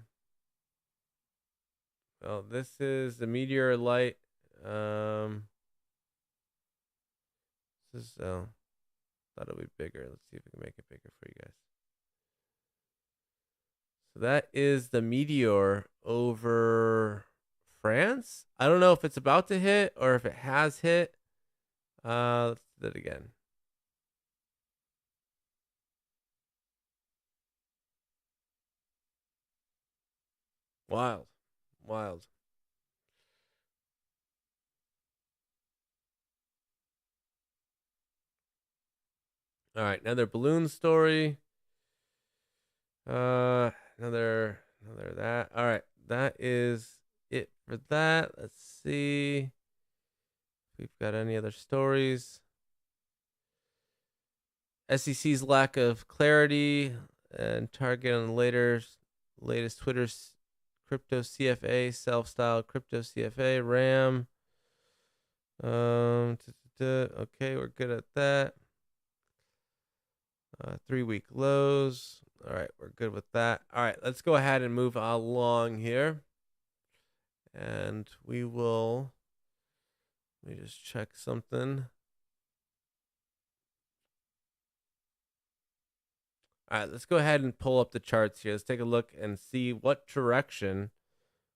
this is the meteor light. This is, thought it would be bigger. Let's see if we can make it bigger for you guys. So that is the meteor over France. I don't know if it's about to hit or if it has hit. Let's do that again. Wild. All right, another balloon story. Another that. All right, that is it for that. Let's see if we've got any other stories. SEC's lack of clarity and target on the latest Twitter's crypto CFA, self-styled crypto CFA, RAM. Okay, we're good at that. 3-week lows. All right, we're good with that. All right, let's go ahead and move along here. And let me just check something. All right, let's go ahead and pull up the charts here. Let's take a look and see what direction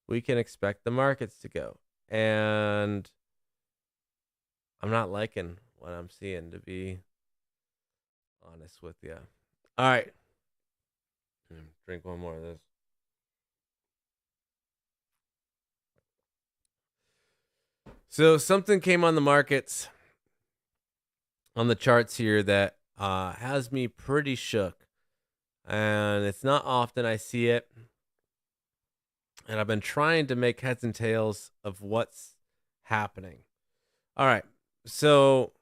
we can expect the markets to go. And I'm not liking what I'm seeing, to be honest with you. All right. Drink one more of this. So something came on the markets, on the charts here, that has me pretty shook. And it's not often I see it. And I've been trying to make heads and tails of what's happening. All right. So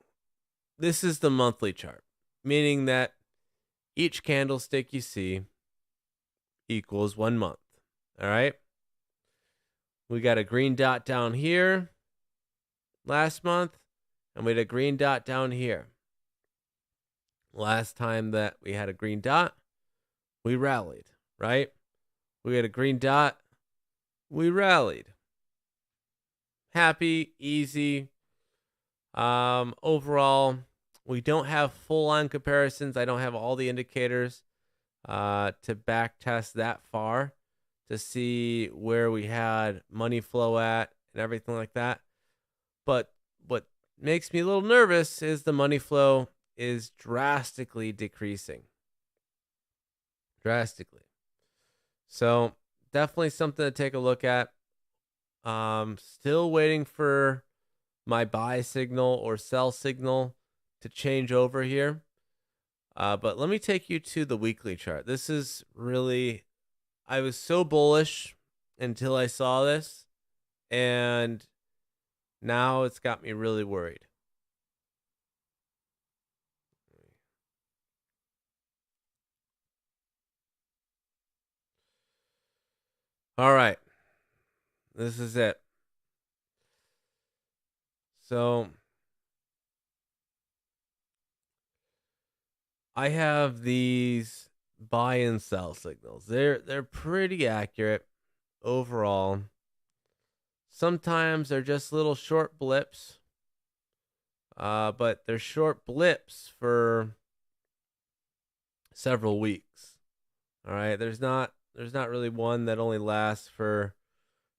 this is the monthly chart, meaning that each candlestick you see equals 1 month. All right. We got a green dot down here last month, and we had a green dot down here. Last time that we had a green dot, we rallied, right? We had a green dot, we rallied. Happy, easy. Overall, we don't have full-on comparisons. I don't have all the indicators to back test that far to see where we had money flow at and everything like that. But what makes me a little nervous is the money flow is drastically decreasing. Drastically. So definitely something to take a look at. Still waiting for my buy signal or sell signal to change over here. But let me take you to the weekly chart. This is really, I was so bullish until I saw this, and now it's got me really worried. All right. This is it. So I have these buy and sell signals. They're pretty accurate overall. Sometimes they're just little short blips. But they're short blips for several weeks. All right, there's not really one that only lasts for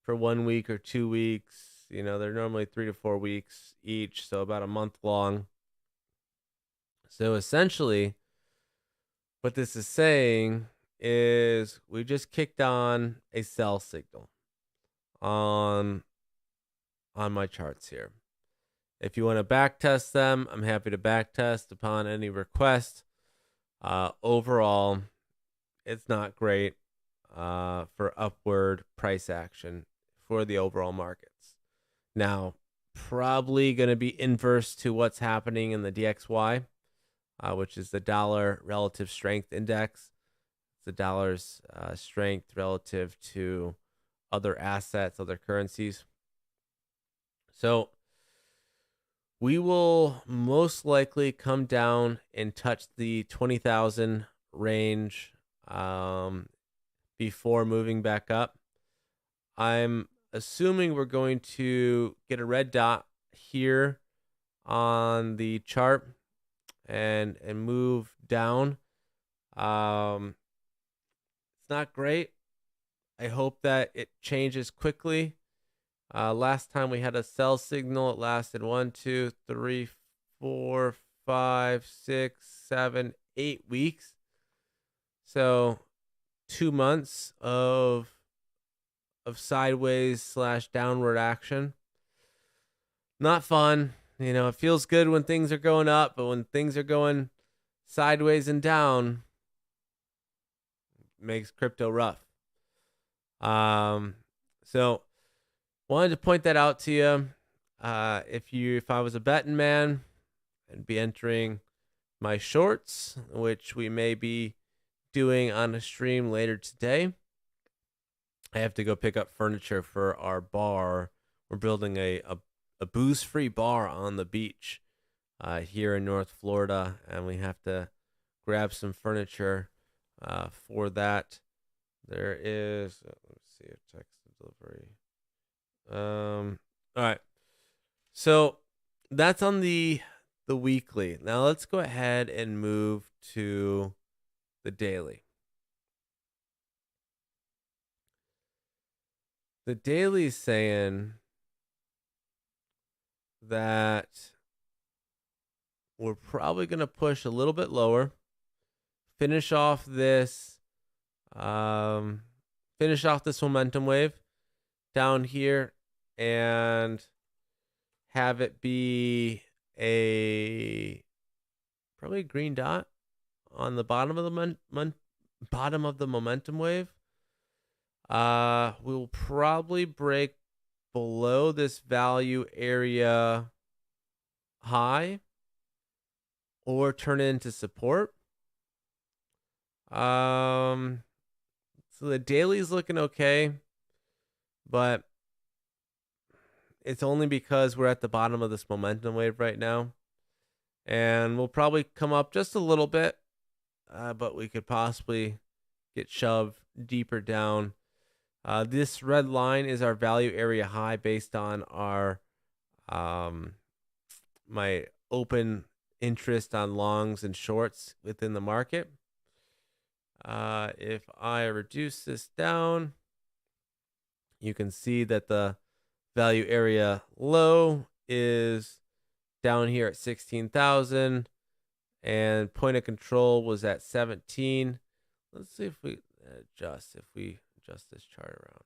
1 week or 2 weeks. You know, they're normally 3 to 4 weeks each, so about a month long. So essentially, what this is saying is we just kicked on a sell signal on my charts here. If you want to back test them, I'm happy to back test upon any request. Overall, it's not great for upward price action for the overall markets. Now, probably going to be inverse to what's happening in the DXY, which is the dollar relative strength index. It's the dollar's strength relative to other assets, other currencies. So we will most likely come down and touch the 20,000 range before moving back up. I'm assuming we're going to get a red dot here on the chart and move down. It's not great. I hope that it changes quickly. Last time we had a sell signal, it lasted 1, 2, 3, 4, 5, 6, 7, 8 weeks. So 2 months of sideways / downward action. Not fun. You know, it feels good when things are going up, but when things are going sideways and down, it makes crypto rough. So wanted to point that out to you. If I was a betting man, I'd be entering my shorts, which we may be doing on a stream later today. I have to go pick up furniture for our bar. We're building a booze-free bar on the beach here in North Florida, and we have to grab some furniture for that. There is, let's see, a text delivery. All right. So that's on the weekly. Now let's go ahead and move to the daily. The daily is saying that we're probably going to push a little bit lower, finish off this momentum wave down here, and have it be a probably a green dot on the bottom of the bottom of the momentum wave. We'll probably break below this value area high or turn it into support. So the daily's looking okay, but it's only because we're at the bottom of this momentum wave right now. And we'll probably come up just a little bit, but we could possibly get shoved deeper down. This red line is our value area high based on our my open interest on longs and shorts within the market. If I reduce this down, you can see that the value area low is down here at 16,000 and point of control was at 17. Let's see if we adjust this chart around.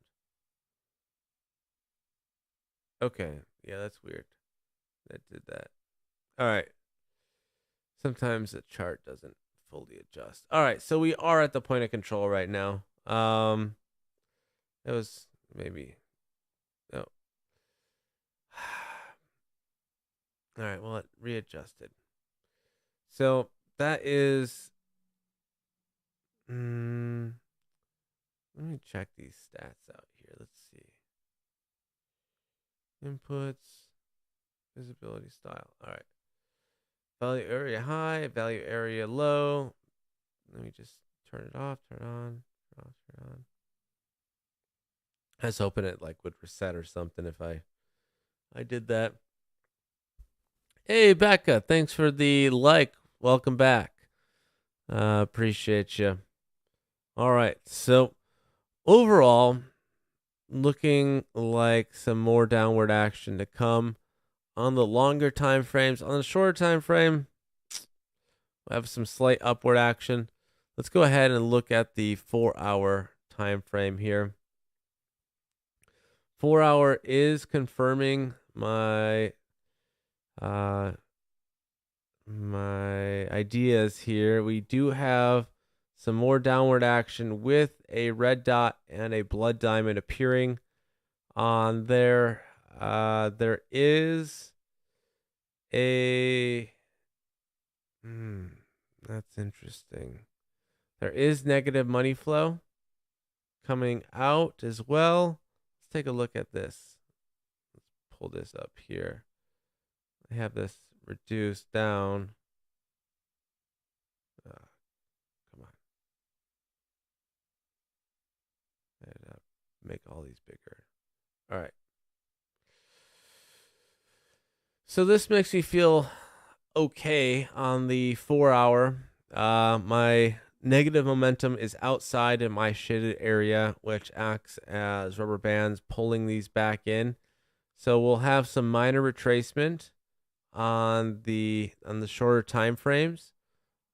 Okay, yeah, that's weird. That did that. All right. Sometimes the chart doesn't fully adjust. All right, so we are at the point of control right now. It was maybe no. All right, well, it readjusted. So that is. Let me check these stats out here. Let's see. Inputs, visibility style. All right. Value area high, value area low. Let me just turn it off, turn on, turn off, turn on. I was hoping it like would reset or something if I did that. Hey, Becca, thanks for the like. Welcome back. Appreciate you. All right, so overall, looking like some more downward action to come on the longer time frames. On the shorter time frame, we have some slight upward action. Let's go ahead and look at the 4-hour time frame here. 4-hour is confirming my my ideas here. We do have some more downward action with a red dot and a blood diamond appearing on there. There is a that's interesting. There is negative money flow coming out as well. Let's take a look at this. Let's pull this up here. I have this reduced down. Come on. And, make all these bigger. All right. So this makes me feel okay on the 4-hour. My negative momentum is outside in my shaded area, which acts as rubber bands pulling these back in. So we'll have some minor retracement on the shorter time frames,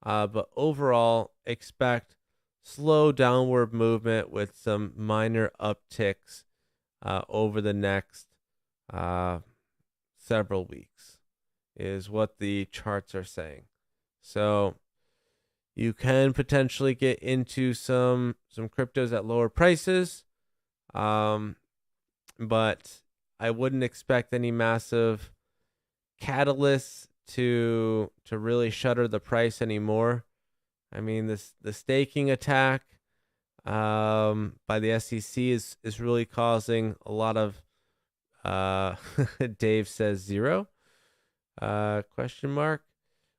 but overall expect slow downward movement with some minor upticks over the next several weeks is what the charts are saying. So you can potentially get into some cryptos at lower prices, but I wouldn't expect any massive catalysts to really shutter the price anymore. I mean, the staking attack by the SEC is really causing a lot of Dave says 0 question mark.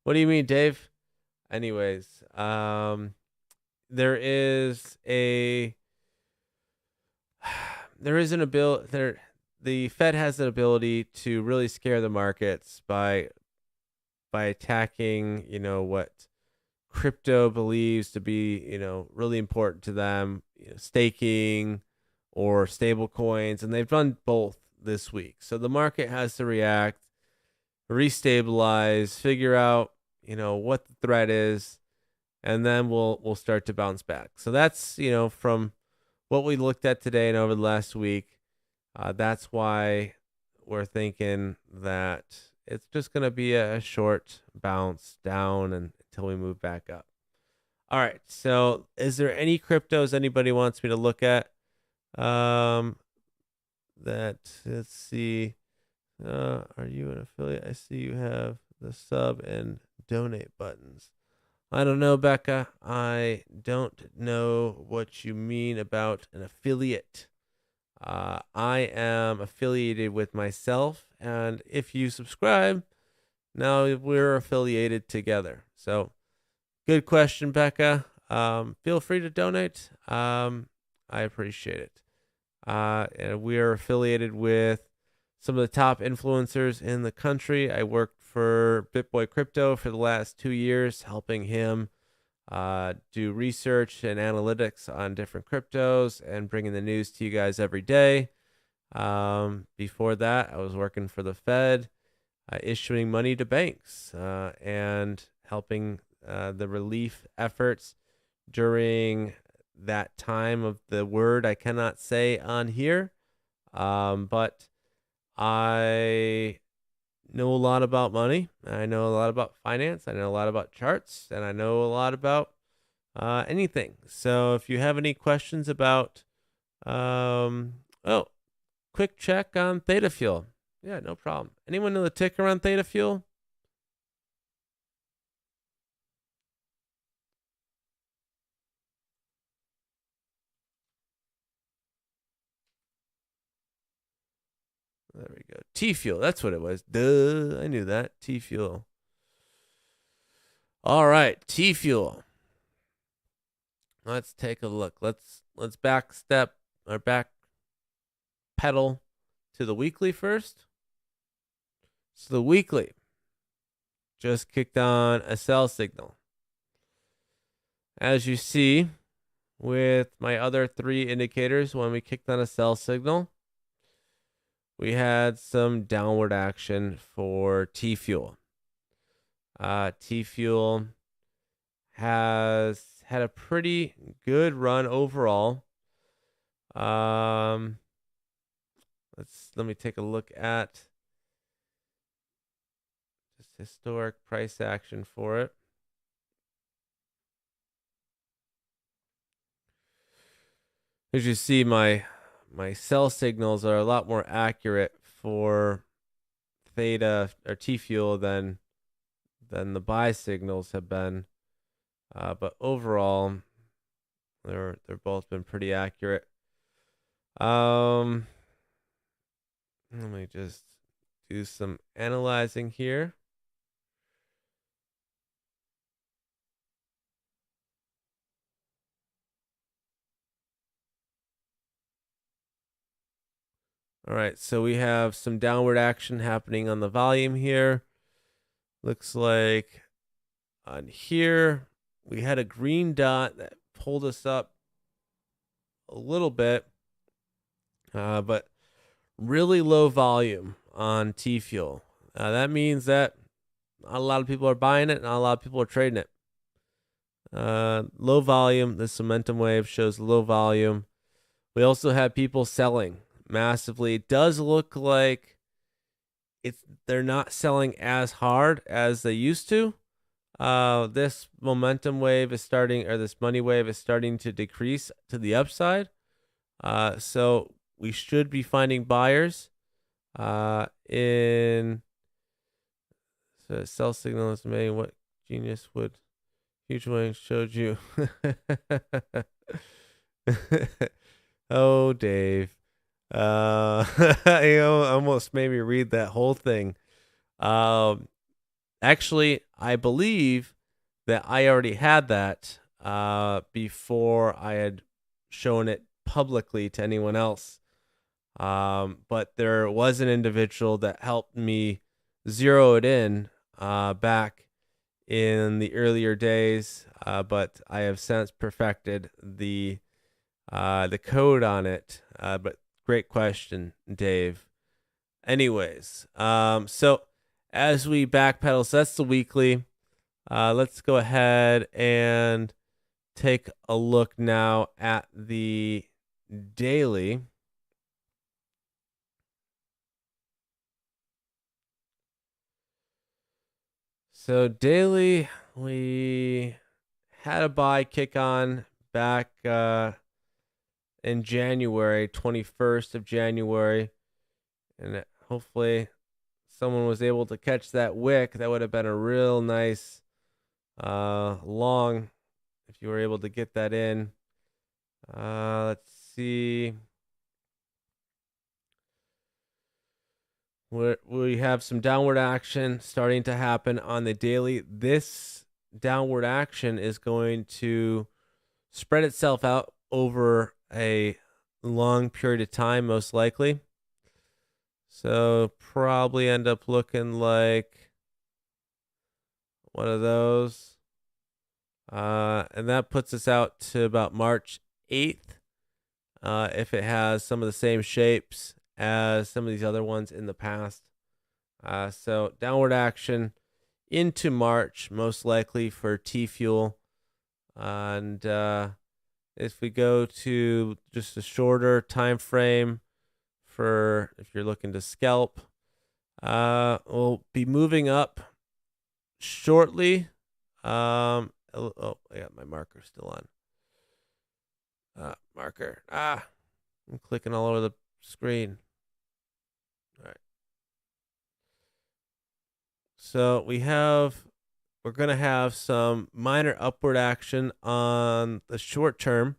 What do you mean, Dave? Anyways, there is an ability there. The Fed has an ability to really scare the markets by attacking, what crypto believes to be, really important to them, staking or stable coins, and they've done both this week. So the market has to react, restabilize, figure out, what the threat is, and then we'll start to bounce back. So that's, from what we looked at today and over the last week. That's why we're thinking that it's just going to be a short bounce down until we move back up. All right. So is there any cryptos anybody wants me to look at? Let's see. Are you an affiliate? I see you have the sub and donate buttons. I don't know, Becca. I don't know what you mean about an affiliate. I am affiliated with myself, and if you subscribe, now we're affiliated together. So, good question, Becca. Feel free to donate. I appreciate it. And we are affiliated with some of the top influencers in the country. I worked for BitBoy Crypto for the last 2 years, helping him do research and analytics on different cryptos and bringing the news to you guys every day. Before that, I was working for the Fed, issuing money to banks and helping the relief efforts during that time of the word I cannot say on here. But I know a lot about money. I know a lot about finance. I know a lot about charts, and I know a lot about anything. So if you have any questions about, quick check on Theta Fuel. Yeah, no problem. Anyone know the ticker on Theta Fuel? There we go. T-Fuel. That's what it was. Duh. I knew that. T-Fuel. All right. T-Fuel. Let's take a look. Let's back pedal to the weekly first. So the weekly just kicked on a sell signal. As you see with my other 3 indicators, when we kicked on a sell signal, we had some downward action for T-Fuel. T-Fuel has had a pretty good run overall. Let me take a look at just historic price action for it. As you see, my sell signals are a lot more accurate for Theta or T-Fuel than the buy signals have been. But overall, they're both been pretty accurate. Let me just do some analyzing here. All right, so we have some downward action happening on the volume here. Looks like on here, we had a green dot that pulled us up a little bit, but really low volume on T-Fuel. That means that not a lot of people are buying it, not a lot of people are trading it. Low volume, this momentum wave shows low volume. We also have people selling massively. It does look like they're not selling as hard as they used to. This momentum wave is starting, or this money wave is starting to decrease to the upside. So we should be finding buyers in so sell signal is made. What genius would huge wings showed you? Oh, Dave. Almost made me read that whole thing. Actually, I believe that I already had that before I had shown it publicly to anyone else. But there was an individual that helped me zero it in back in the earlier days, but I have since perfected the code on it. But great question, Dave. Anyways, so as we backpedal, so that's the weekly. Let's go ahead and take a look now at the daily. So daily, we had a buy kick on back in January, 21st of January. And hopefully someone was able to catch that wick. That would have been a real nice long if you were able to get that in. Let's see. We have some downward action starting to happen on the daily. This downward action is going to spread itself out over a long period of time, most likely. So probably end up looking like one of those. And that puts us out to about March 8th. If it has some of the same shapes as some of these other ones in the past. So downward action into March, most likely for T-Fuel. And if we go to just a shorter time frame for if you're looking to scalp, we'll be moving up shortly. Oh, I got my marker still on. Marker. I'm clicking all over the screen. All right. So we're going to have some minor upward action on the short term.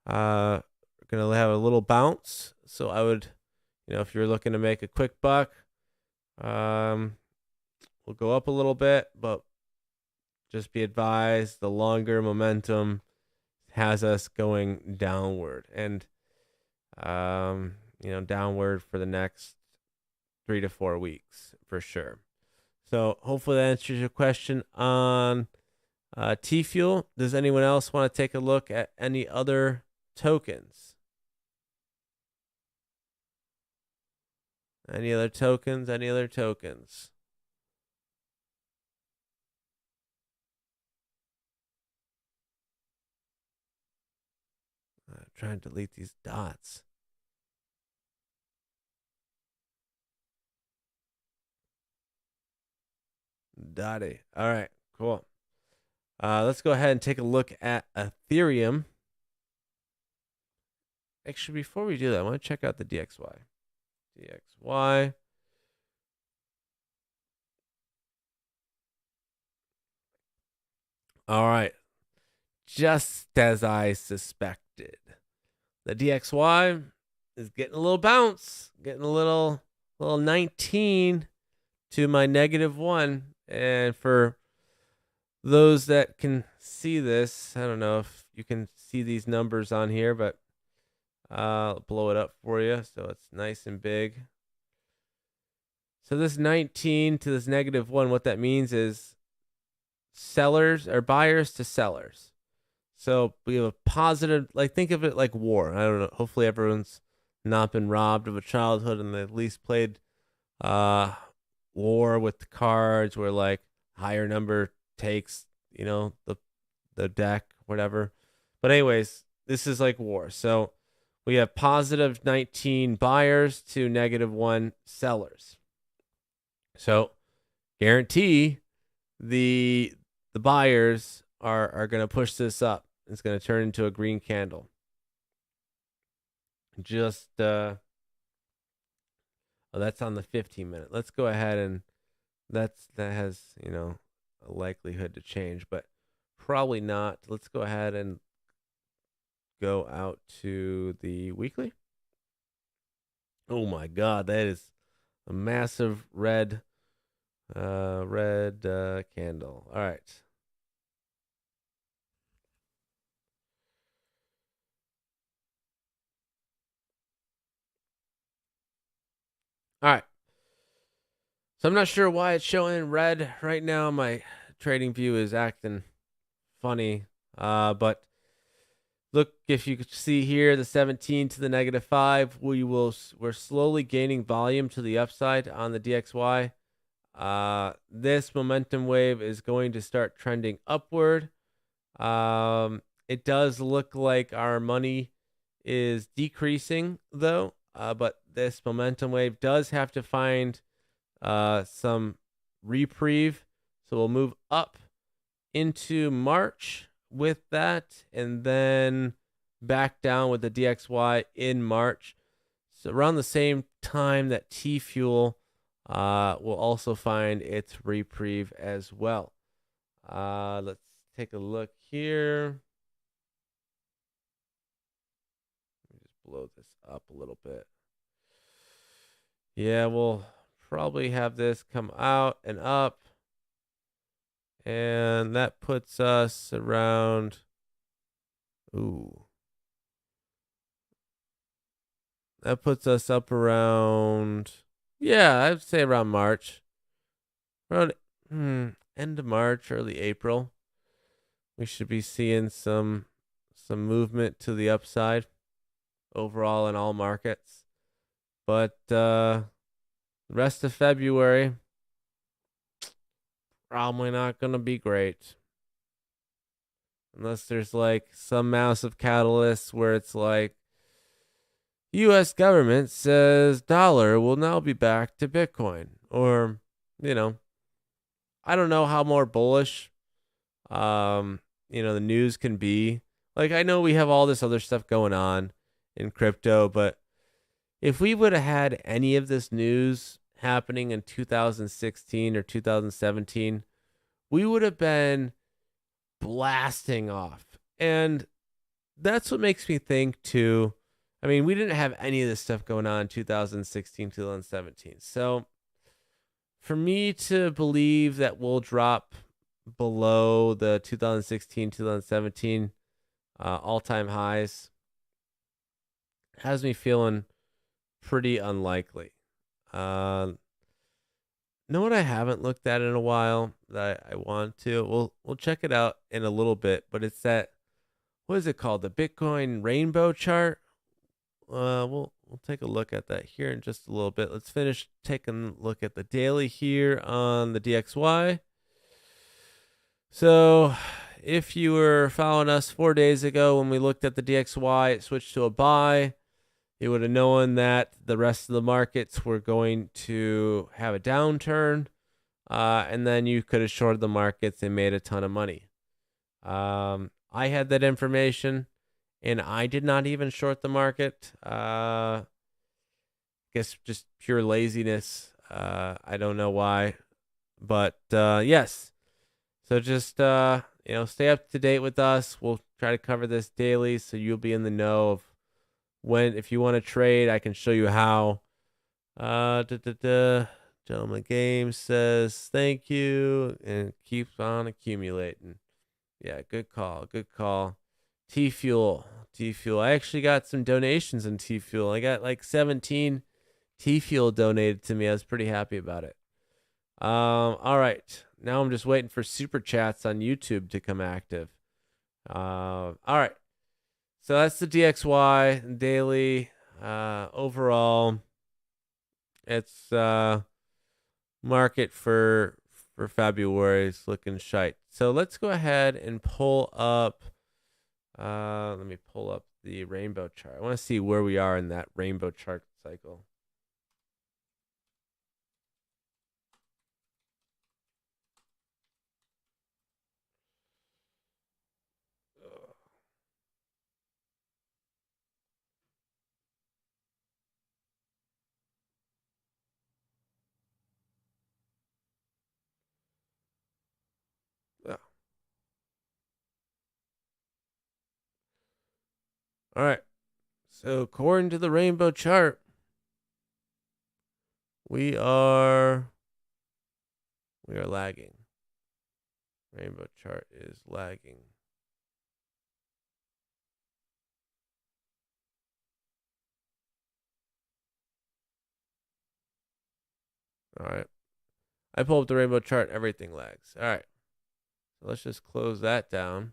We're going to have a little bounce. So I would, if you're looking to make a quick buck, we'll go up a little bit, but just be advised the longer momentum has us going downward and, downward for the next 3 to 4 weeks for sure. So hopefully that answers your question on T-Fuel. Does anyone else want to take a look at any other tokens? Any other tokens? Trying to delete these dots. Dotty. All right, cool. Let's go ahead and take a look at Ethereum. Actually, before we do that, I want to check out the DXY. DXY. All right. Just as I suspected. The DXY is getting a little bounce, getting a little 19 to my -1. And for those that can see this, I don't know if you can see these numbers on here, but I'll blow it up for you so it's nice and big. So this 19 to this -1, what that means is sellers or buyers to sellers. So we have a positive, think of it like war. I don't know. Hopefully everyone's not been robbed of a childhood and they at least played war with the cards where higher number takes, the deck, whatever. But anyways, this is like war. So we have positive 19 buyers to -1 sellers. So guarantee the buyers are going to push this up. It's going to turn into a green candle. That's on the 15-minute. Let's go ahead and that has, a likelihood to change, but probably not. Let's go ahead and go out to the weekly. Oh my God, that is a massive red candle. All right. All right. So I'm not sure why it's showing in red right now. My trading view is acting funny. But look, if you could see here, the 17 to the -5, we're slowly gaining volume to the upside on the DXY. This momentum wave is going to start trending upward. It does look like our money is decreasing though. But this momentum wave does have to find some reprieve. So we'll move up into March with that, and then back down with the DXY in March. So around the same time that T-Fuel will also find its reprieve as well. Let's take a look here. Let me just blow this up a little bit. Yeah, we'll probably have this come out and up. And that puts us around... Ooh. That puts us up around... Yeah, I'd say around March. Around end of March, early April. We should be seeing some movement to the upside overall in all markets. But the rest of February, probably not going to be great. Unless there's like some massive catalyst where it's like, U.S. government says dollar will now be back to Bitcoin. Or, you know, I don't know how more bullish, the news can be. Like, I know we have all this other stuff going on in crypto, but if we would have had any of this news happening in 2016 or 2017, we would have been blasting off. And that's what makes me think too. I mean, we didn't have any of this stuff going on in 2016, 2017. So for me to believe that we'll drop below the 2016, 2017 all-time highs has me feeling pretty unlikely. Know what I haven't looked at in a while that I want to? We'll check it out in a little bit, but it's that, what is it called? The Bitcoin rainbow chart. We'll take a look at that here in just a little bit. Let's finish taking a look at the daily here on the DXY. So if you were following us 4 days ago when we looked at the DXY, it switched to a buy. You would have known that the rest of the markets were going to have a downturn, and then you could have shorted the markets and made a ton of money. I had that information, and I did not even short the market. Guess just pure laziness. I don't know why, but yes. So just stay up to date with us. We'll try to cover this daily, so you'll be in the know of when, if you want to trade, I can show you how. Gentleman Game says thank you and keeps on accumulating. Yeah, good call. T-Fuel. I actually got some donations in T-Fuel. I got like 17 T-Fuel donated to me. I was pretty happy about it. All right. Now I'm just waiting for super chats on YouTube to come active. All right. So that's the DXY daily. Overall, it's market for February is looking shite. So let's go ahead and pull up. Let me pull up the rainbow chart. I want to see where we are in that rainbow chart cycle. All right. So according to the rainbow chart, we are lagging. Rainbow chart is lagging. All right. I pull up the rainbow chart, everything lags. All right. So let's just close that down.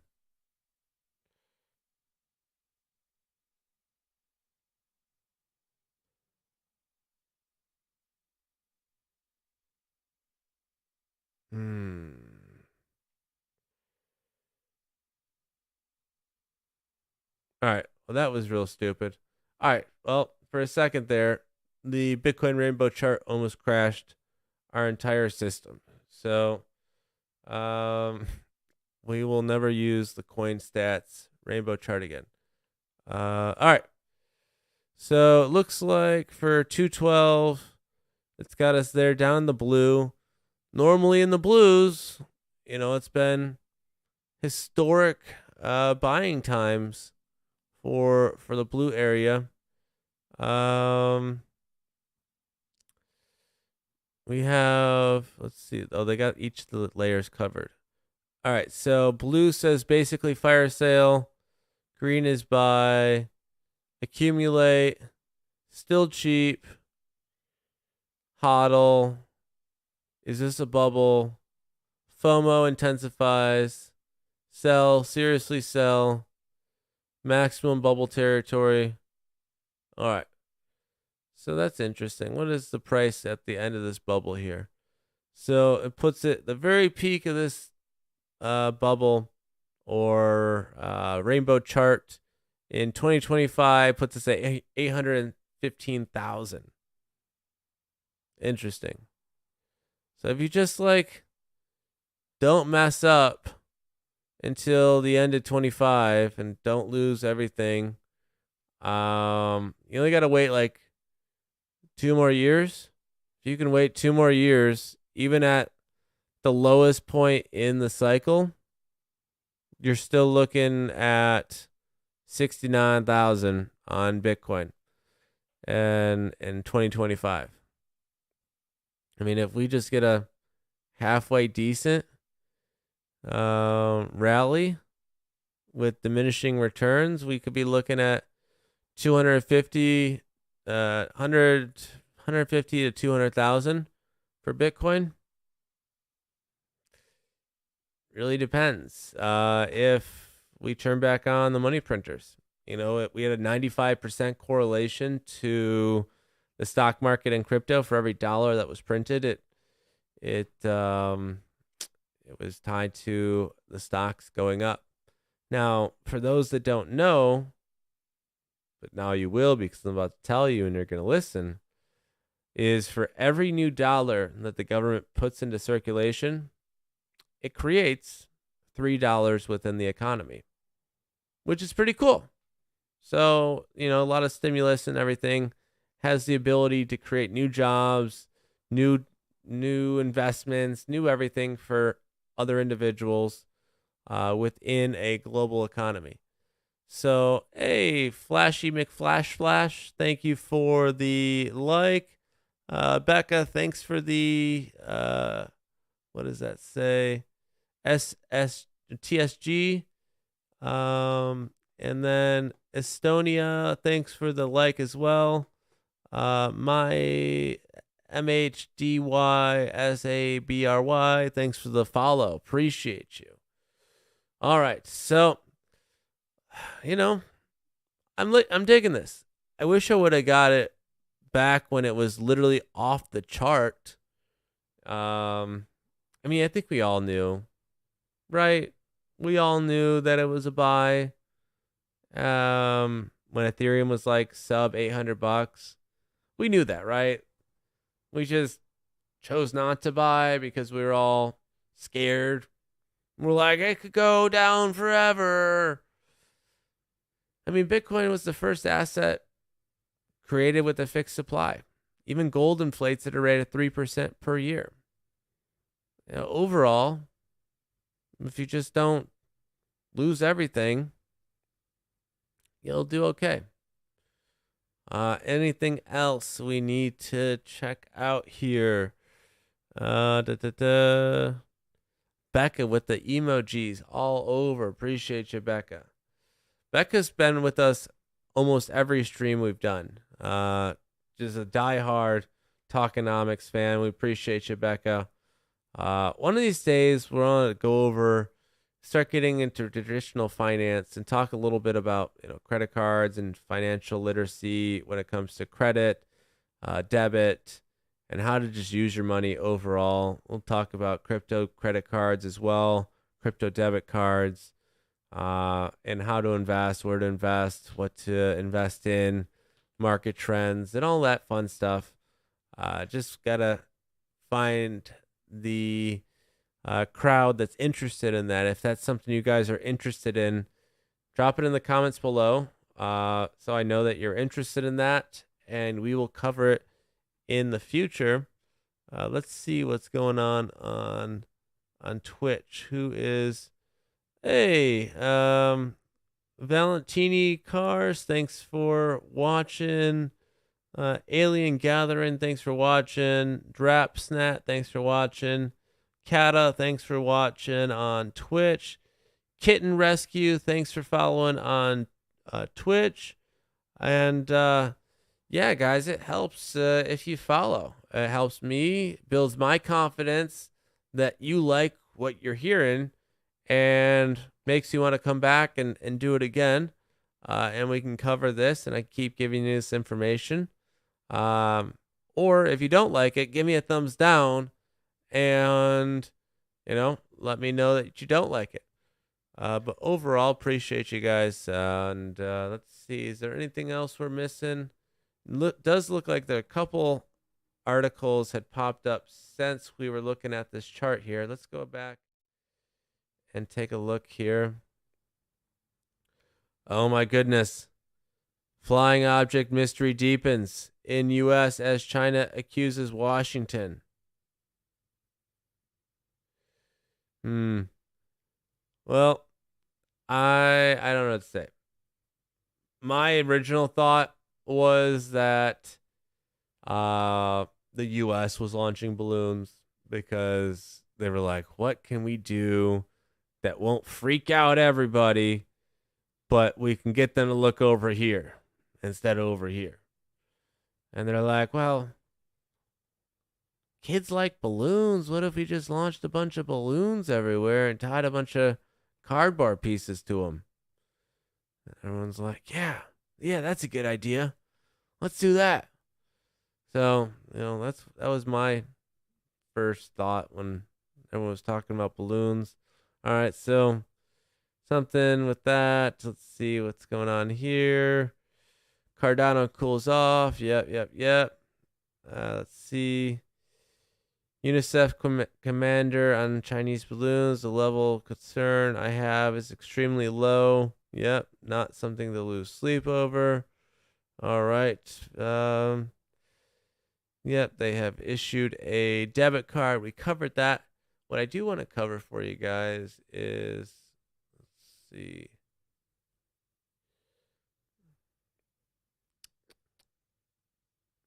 All right. Well, that was real stupid. All right. Well, for a second there, the Bitcoin rainbow chart almost crashed our entire system. So We will never use the CoinStats rainbow chart again. All right. So it looks like for 212, it's got us there down in the blue. Normally in the blues, it's been historic buying times for the blue area. We have, let's see. Oh, they got each of the layers covered. All right. So blue says basically fire sale. Green is buy. Accumulate. Still cheap. HODL. Is this a bubble? FOMO intensifies. Sell. Seriously sell. Maximum bubble territory. All right. So that's interesting. What is the price at the end of this bubble here? So it puts it the very peak of this bubble or rainbow chart in 2025 puts us at 815,000. Interesting. So if you just don't mess up until the end of 25 and don't lose everything, you only got to wait 2 more years. If you can wait 2 more years, even at the lowest point in the cycle, you're still looking at 69,000 on Bitcoin and in 2025. I mean, if we just get a halfway decent rally with diminishing returns, we could be looking at 250 to 200,000 for Bitcoin. Really depends. If we turn back on the money printers, we had a 95% correlation to the stock market and crypto. For every dollar that was printed, it was tied to the stocks going up. Now, for those that don't know, but now you will because I'm about to tell you and you're going to listen, is for every new dollar that the government puts into circulation, it creates $3 within the economy, which is pretty cool. So, a lot of stimulus and everything has the ability to create new jobs, new investments, new everything for other individuals within a global economy. So, hey, Flashy McFlash, thank you for the like. Becca, thanks for the, what does that say? TSG. And then Estonia, thanks for the like as well. My MHDYSABRY, thanks for the follow. Appreciate you. All right, so I'm digging this. I wish I would have got it back when it was literally off the chart. I think we all knew, right? We all knew that it was a buy. When Ethereum was sub $800, we knew that, right? We just chose not to buy because we were all scared. We're like, it could go down forever. Bitcoin was the first asset created with a fixed supply. Even gold inflates at a rate of 3% per year. Overall, if you just don't lose everything, you'll do okay. Anything else we need to check out here? Becca with the emojis all over. Appreciate you, Becca. Becca's been with us almost every stream we've done. Just a diehard Talkonomics fan. We appreciate you, Becca. One of these days, we're going to go over, start getting into traditional finance and talk a little bit about credit cards and financial literacy when it comes to credit, debit, and how to just use your money overall. We'll talk about crypto credit cards as well, crypto debit cards, and how to invest, where to invest, what to invest in, market trends, and all that fun stuff. Just got to find the crowd that's interested in that. If that's something you guys are interested in, drop it in the comments below, so I know that you're interested in that, and we will cover it in the future. Let's see what's going on Twitch. Who is... Hey, Valentini Cars, thanks for watching. Alien Gathering, thanks for watching. Drapsnat, thanks for watching. Kata, thanks for watching on Twitch. Kitten Rescue, thanks for following on Twitch. And yeah, guys, it helps if you follow. It helps me, builds my confidence that you like what you're hearing, and makes you want to come back and do it again. And we can cover this, and I keep giving you this information. Or if you don't like it, give me a thumbs down and, let me know that you don't like it. But overall, appreciate you guys. And let's see, is there anything else we're missing? Does look like there are a couple articles had popped up since we were looking at this chart here. Let's go back and take a look here. Oh my goodness. Flying object mystery deepens in U.S. as China accuses Washington. Well, I don't know what to say. My original thought was that the U.S. was launching balloons because they were like, what can we do that won't freak out everybody, but we can get them to look over here instead of over here. And they're like, well, kids like balloons. What if we just launched a bunch of balloons everywhere and tied a bunch of cardboard pieces to them? And everyone's like, yeah, that's a good idea. Let's do that. So, that was my first thought when everyone was talking about balloons. All right, so something with that. Let's see what's going on here. Cardano cools off. Yep. Let's see. UNICEF commander on Chinese balloons. The level of concern I have is extremely low. Yep, not something to lose sleep over. All right. Yep, they have issued a debit card. We covered that. What I do want to cover for you guys is, let's see.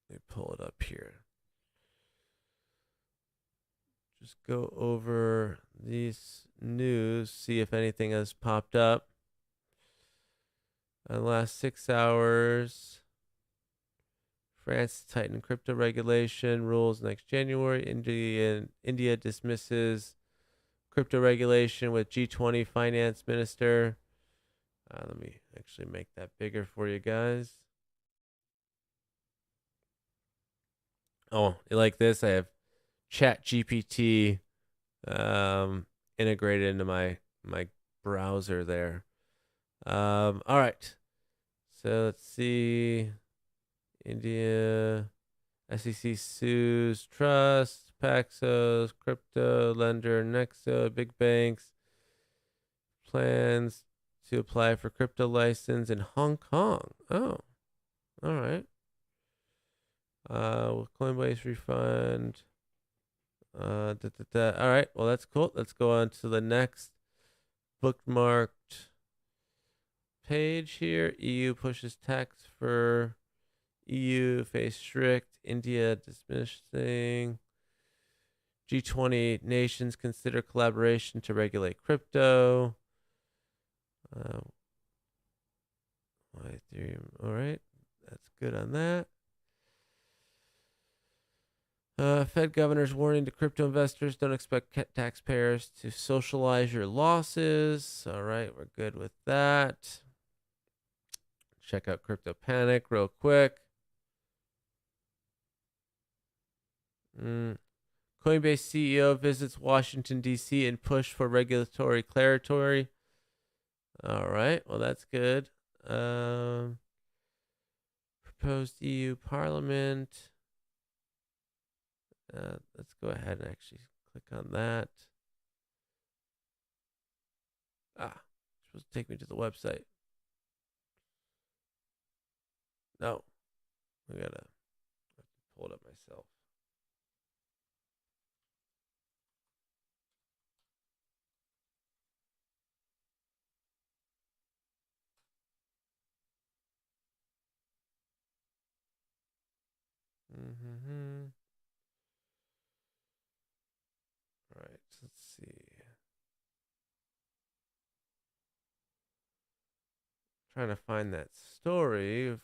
Let me pull it up here. Just go over these news, see if anything has popped up. In the last 6 hours, France tightened crypto regulation rules next January. India dismisses crypto regulation with G20 finance minister. Let me actually make that bigger for you guys. Oh, you like this? I have ChatGPT integrated into my browser there. All right. So let's see. India, SEC sues Trust, Paxos, Crypto, Lender, Nexo, big banks. Plans to apply for crypto license in Hong Kong. Oh, all right. Will Coinbase refund? All right. Well, that's cool. Let's go on to the next bookmarked page here. EU pushes tax for EU face strict. India dismissing. G20 nations consider collaboration to regulate crypto. Ethereum. All right. That's good on that. Fed governor's warning to crypto investors. Don't expect taxpayers to socialize your losses. All right. We're good with that. Check out Crypto Panic real quick. Coinbase CEO visits Washington, D.C. and push for regulatory clarity. All right. Well, that's good. Proposed EU Parliament. Let's go ahead and actually click on that. It's supposed to take me to the website. No. I gotta pull it up myself. All right, let's see. Trying to find that story of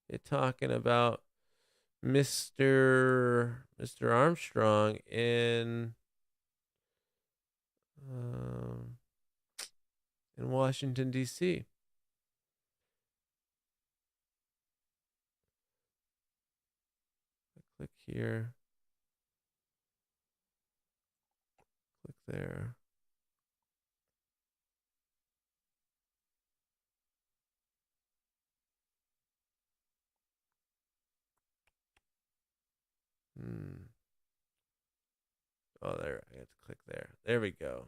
it talking about Mr. Armstrong in Washington, D.C. Click here. Click there. Oh, there. I have to click there. There we go.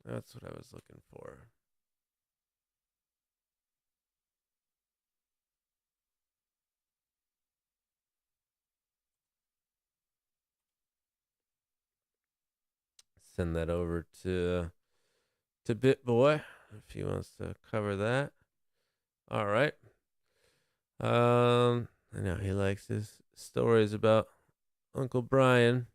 That's what I was looking for. Send that over to BitBoy if he wants to cover that. All right. I know he likes his stories about Uncle Brian.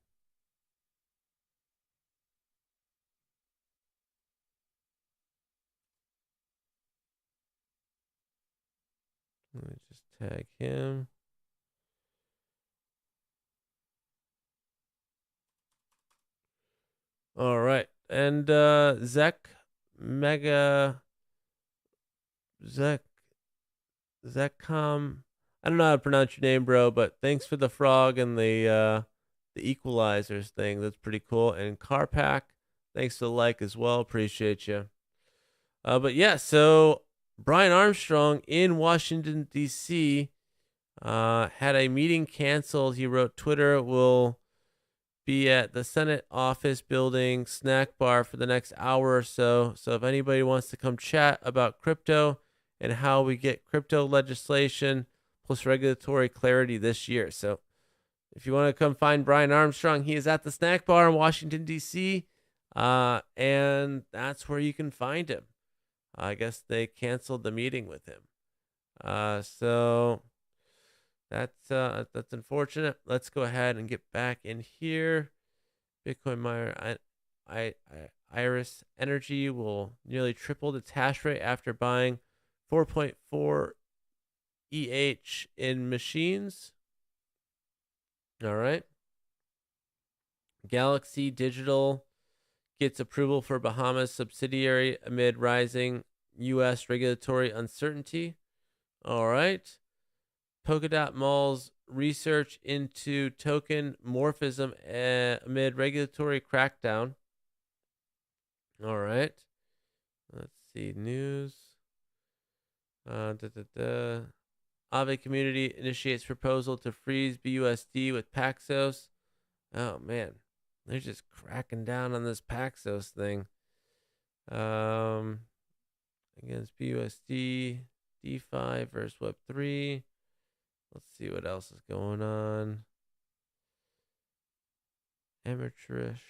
Let me just tag him. All right. And Zekcom, I don't know how to pronounce your name, bro, but thanks for the frog and the equalizers thing. That's pretty cool. And Carpack, thanks for the like as well. Appreciate you. But yeah, so Brian Armstrong in Washington, D.C. Had a meeting canceled. He wrote, Twitter will be at the Senate office building snack bar for the next hour or so. So if anybody wants to come chat about crypto and how we get crypto legislation plus regulatory clarity this year. So if you want to come find Brian Armstrong, he is at the snack bar in Washington, D.C., and that's where you can find him. I guess they canceled the meeting with him. So that's unfortunate. Let's go ahead and get back in here. Bitcoin miner Iris Energy will nearly triple its hash rate after buying 4.4 EH in machines. All right. Galaxy Digital gets approval for Bahamas subsidiary amid rising U.S. regulatory uncertainty. All right. Polkadot Mall's research into token morphism amid regulatory crackdown. All right. Let's see. News. Aave community initiates proposal to freeze BUSD with Paxos. Oh, man. They're just cracking down on this Paxos thing. Against BUSD, DeFi versus Web3. Let's see what else is going on. Amateurish.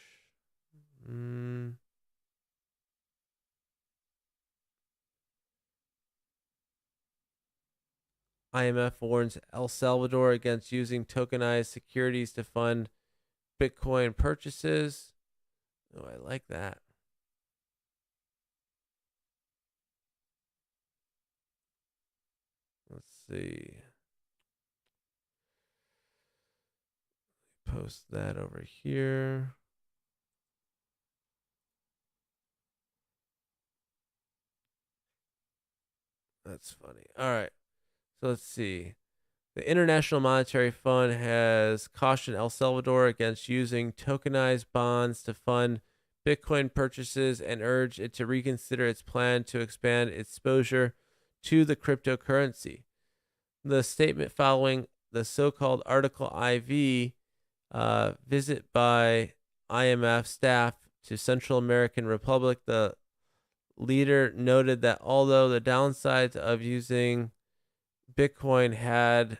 IMF warns El Salvador against using tokenized securities to fund Bitcoin purchases. Oh, I like that. Let's see. Post that over here. That's funny. All right. So let's see. The International Monetary Fund has cautioned El Salvador against using tokenized bonds to fund Bitcoin purchases and urged it to reconsider its plan to expand its exposure to the cryptocurrency. The statement following the so-called Article IV visit by IMF staff to Central American Republic. The leader noted that although the downsides of using Bitcoin had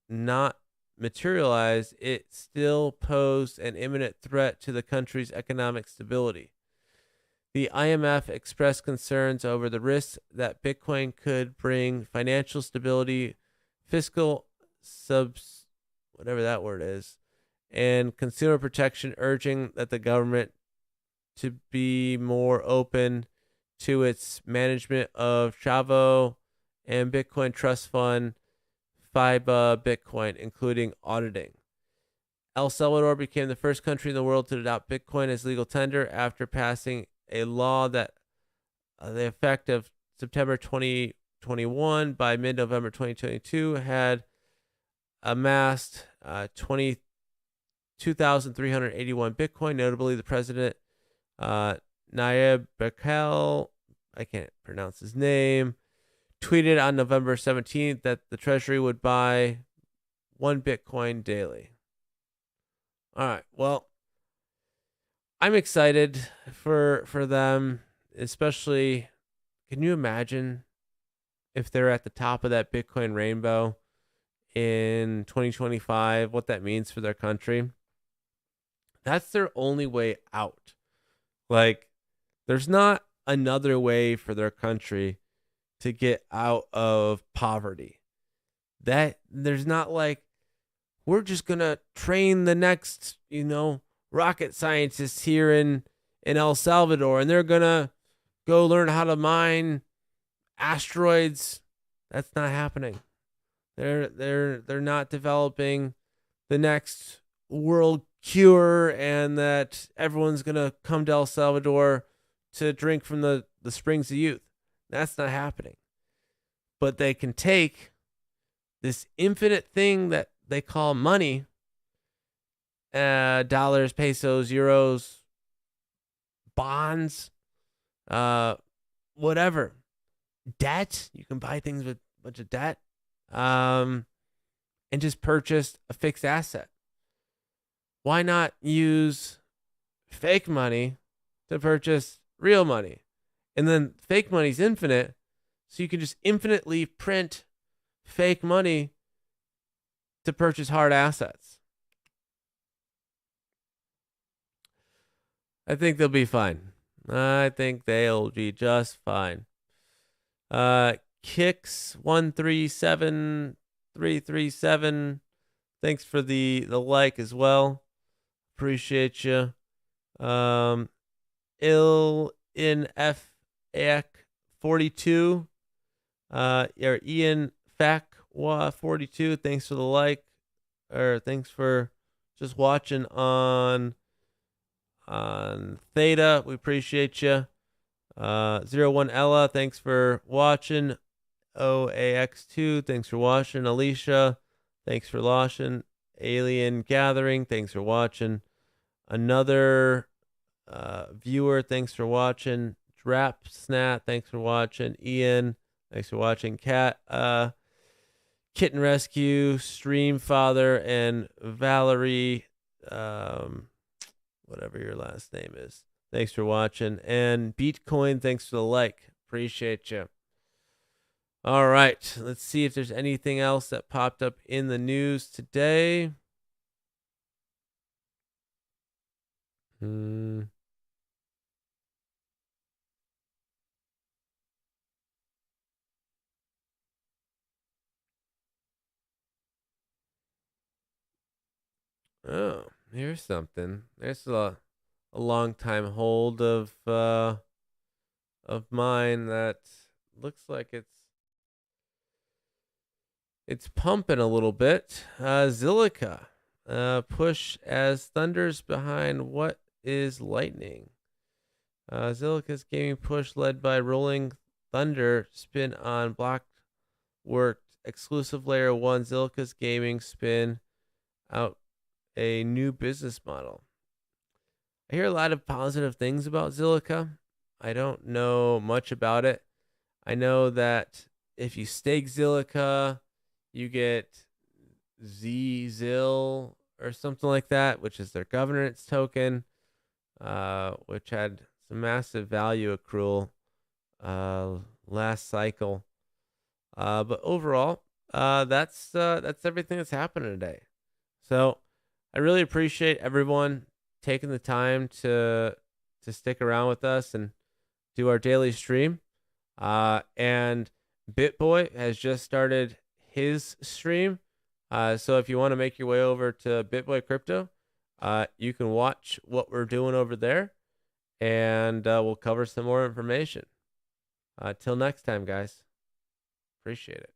not materialized, it still posed an imminent threat to the country's economic stability. The IMF expressed concerns over the risks that Bitcoin could bring financial stability, fiscal whatever that word is, and consumer protection, urging that the government to be more open to its management of Chavo and Bitcoin Trust Fund, FIBA Bitcoin, including auditing. El Salvador became the first country in the world to adopt Bitcoin as legal tender after passing a law that the effect of September 2021 by mid-November 2022 had amassed 22,381 Bitcoin. Notably, the president, Nayib Bukele, I can't pronounce his name, tweeted on November 17th that the Treasury would buy 1 Bitcoin daily. All right, well, I'm excited for them, especially, can you imagine if they're at the top of that Bitcoin rainbow in 2025, what that means for their country? That's their only way out. Like, there's not another way for their country to get out of poverty. That there's not like, we're just going to train the next, rocket scientists here in El Salvador, and they're going to go learn how to mine asteroids. That's not happening. They're not developing the next world cure and that everyone's going to come to El Salvador to drink from the springs of youth. That's not happening. But they can take this infinite thing that they call money, dollars, pesos, euros, bonds, whatever, debt. You can buy things with a bunch of debt, and just purchase a fixed asset. Why not use fake money to purchase real money? And then fake money is infinite, so you can just infinitely print fake money to purchase hard assets. I think they'll be fine. I think they'll be just fine. Kicks 137337. Thanks for the like as well. Appreciate you. Il in FAC 42. Or Ian Fac 42. Thanks for the like, or thanks for just watching on Theta. We appreciate you. 01 Ella, thanks for watching. OAX2, thanks for watching. Alicia, thanks for watching. Alien Gathering, thanks for watching. Another viewer, thanks for watching. Drap Snap, thanks for watching. Ian, thanks for watching. Cat, Kitten Rescue, Stream Father, and Valerie, whatever your last name is. Thanks for watching. And Bitcoin, thanks for the like. Appreciate you. All right, let's see if there's anything else that popped up in the news today. Oh, here's something. There's a long time hold of mine that looks like it's pumping a little bit. Zilliqa push as Thunder's behind what is Lightning. Zilliqa's gaming push led by Rolling Thunder spin on Blockworks exclusive layer 1. Zilliqa's gaming spin out a new business model. I hear a lot of positive things about Zilliqa. I don't know much about it. I know that if you stake Zilliqa, you get ZZIL or something like that, which is their governance token. which had some massive value accrual last cycle. But overall, that's everything that's happening today. So I really appreciate everyone taking the time to stick around with us and do our daily stream. And BitBoy has just started his stream. So if you want to make your way over to BitBoy Crypto, you can watch what we're doing over there, and we'll cover some more information. Till next time, guys. Appreciate it.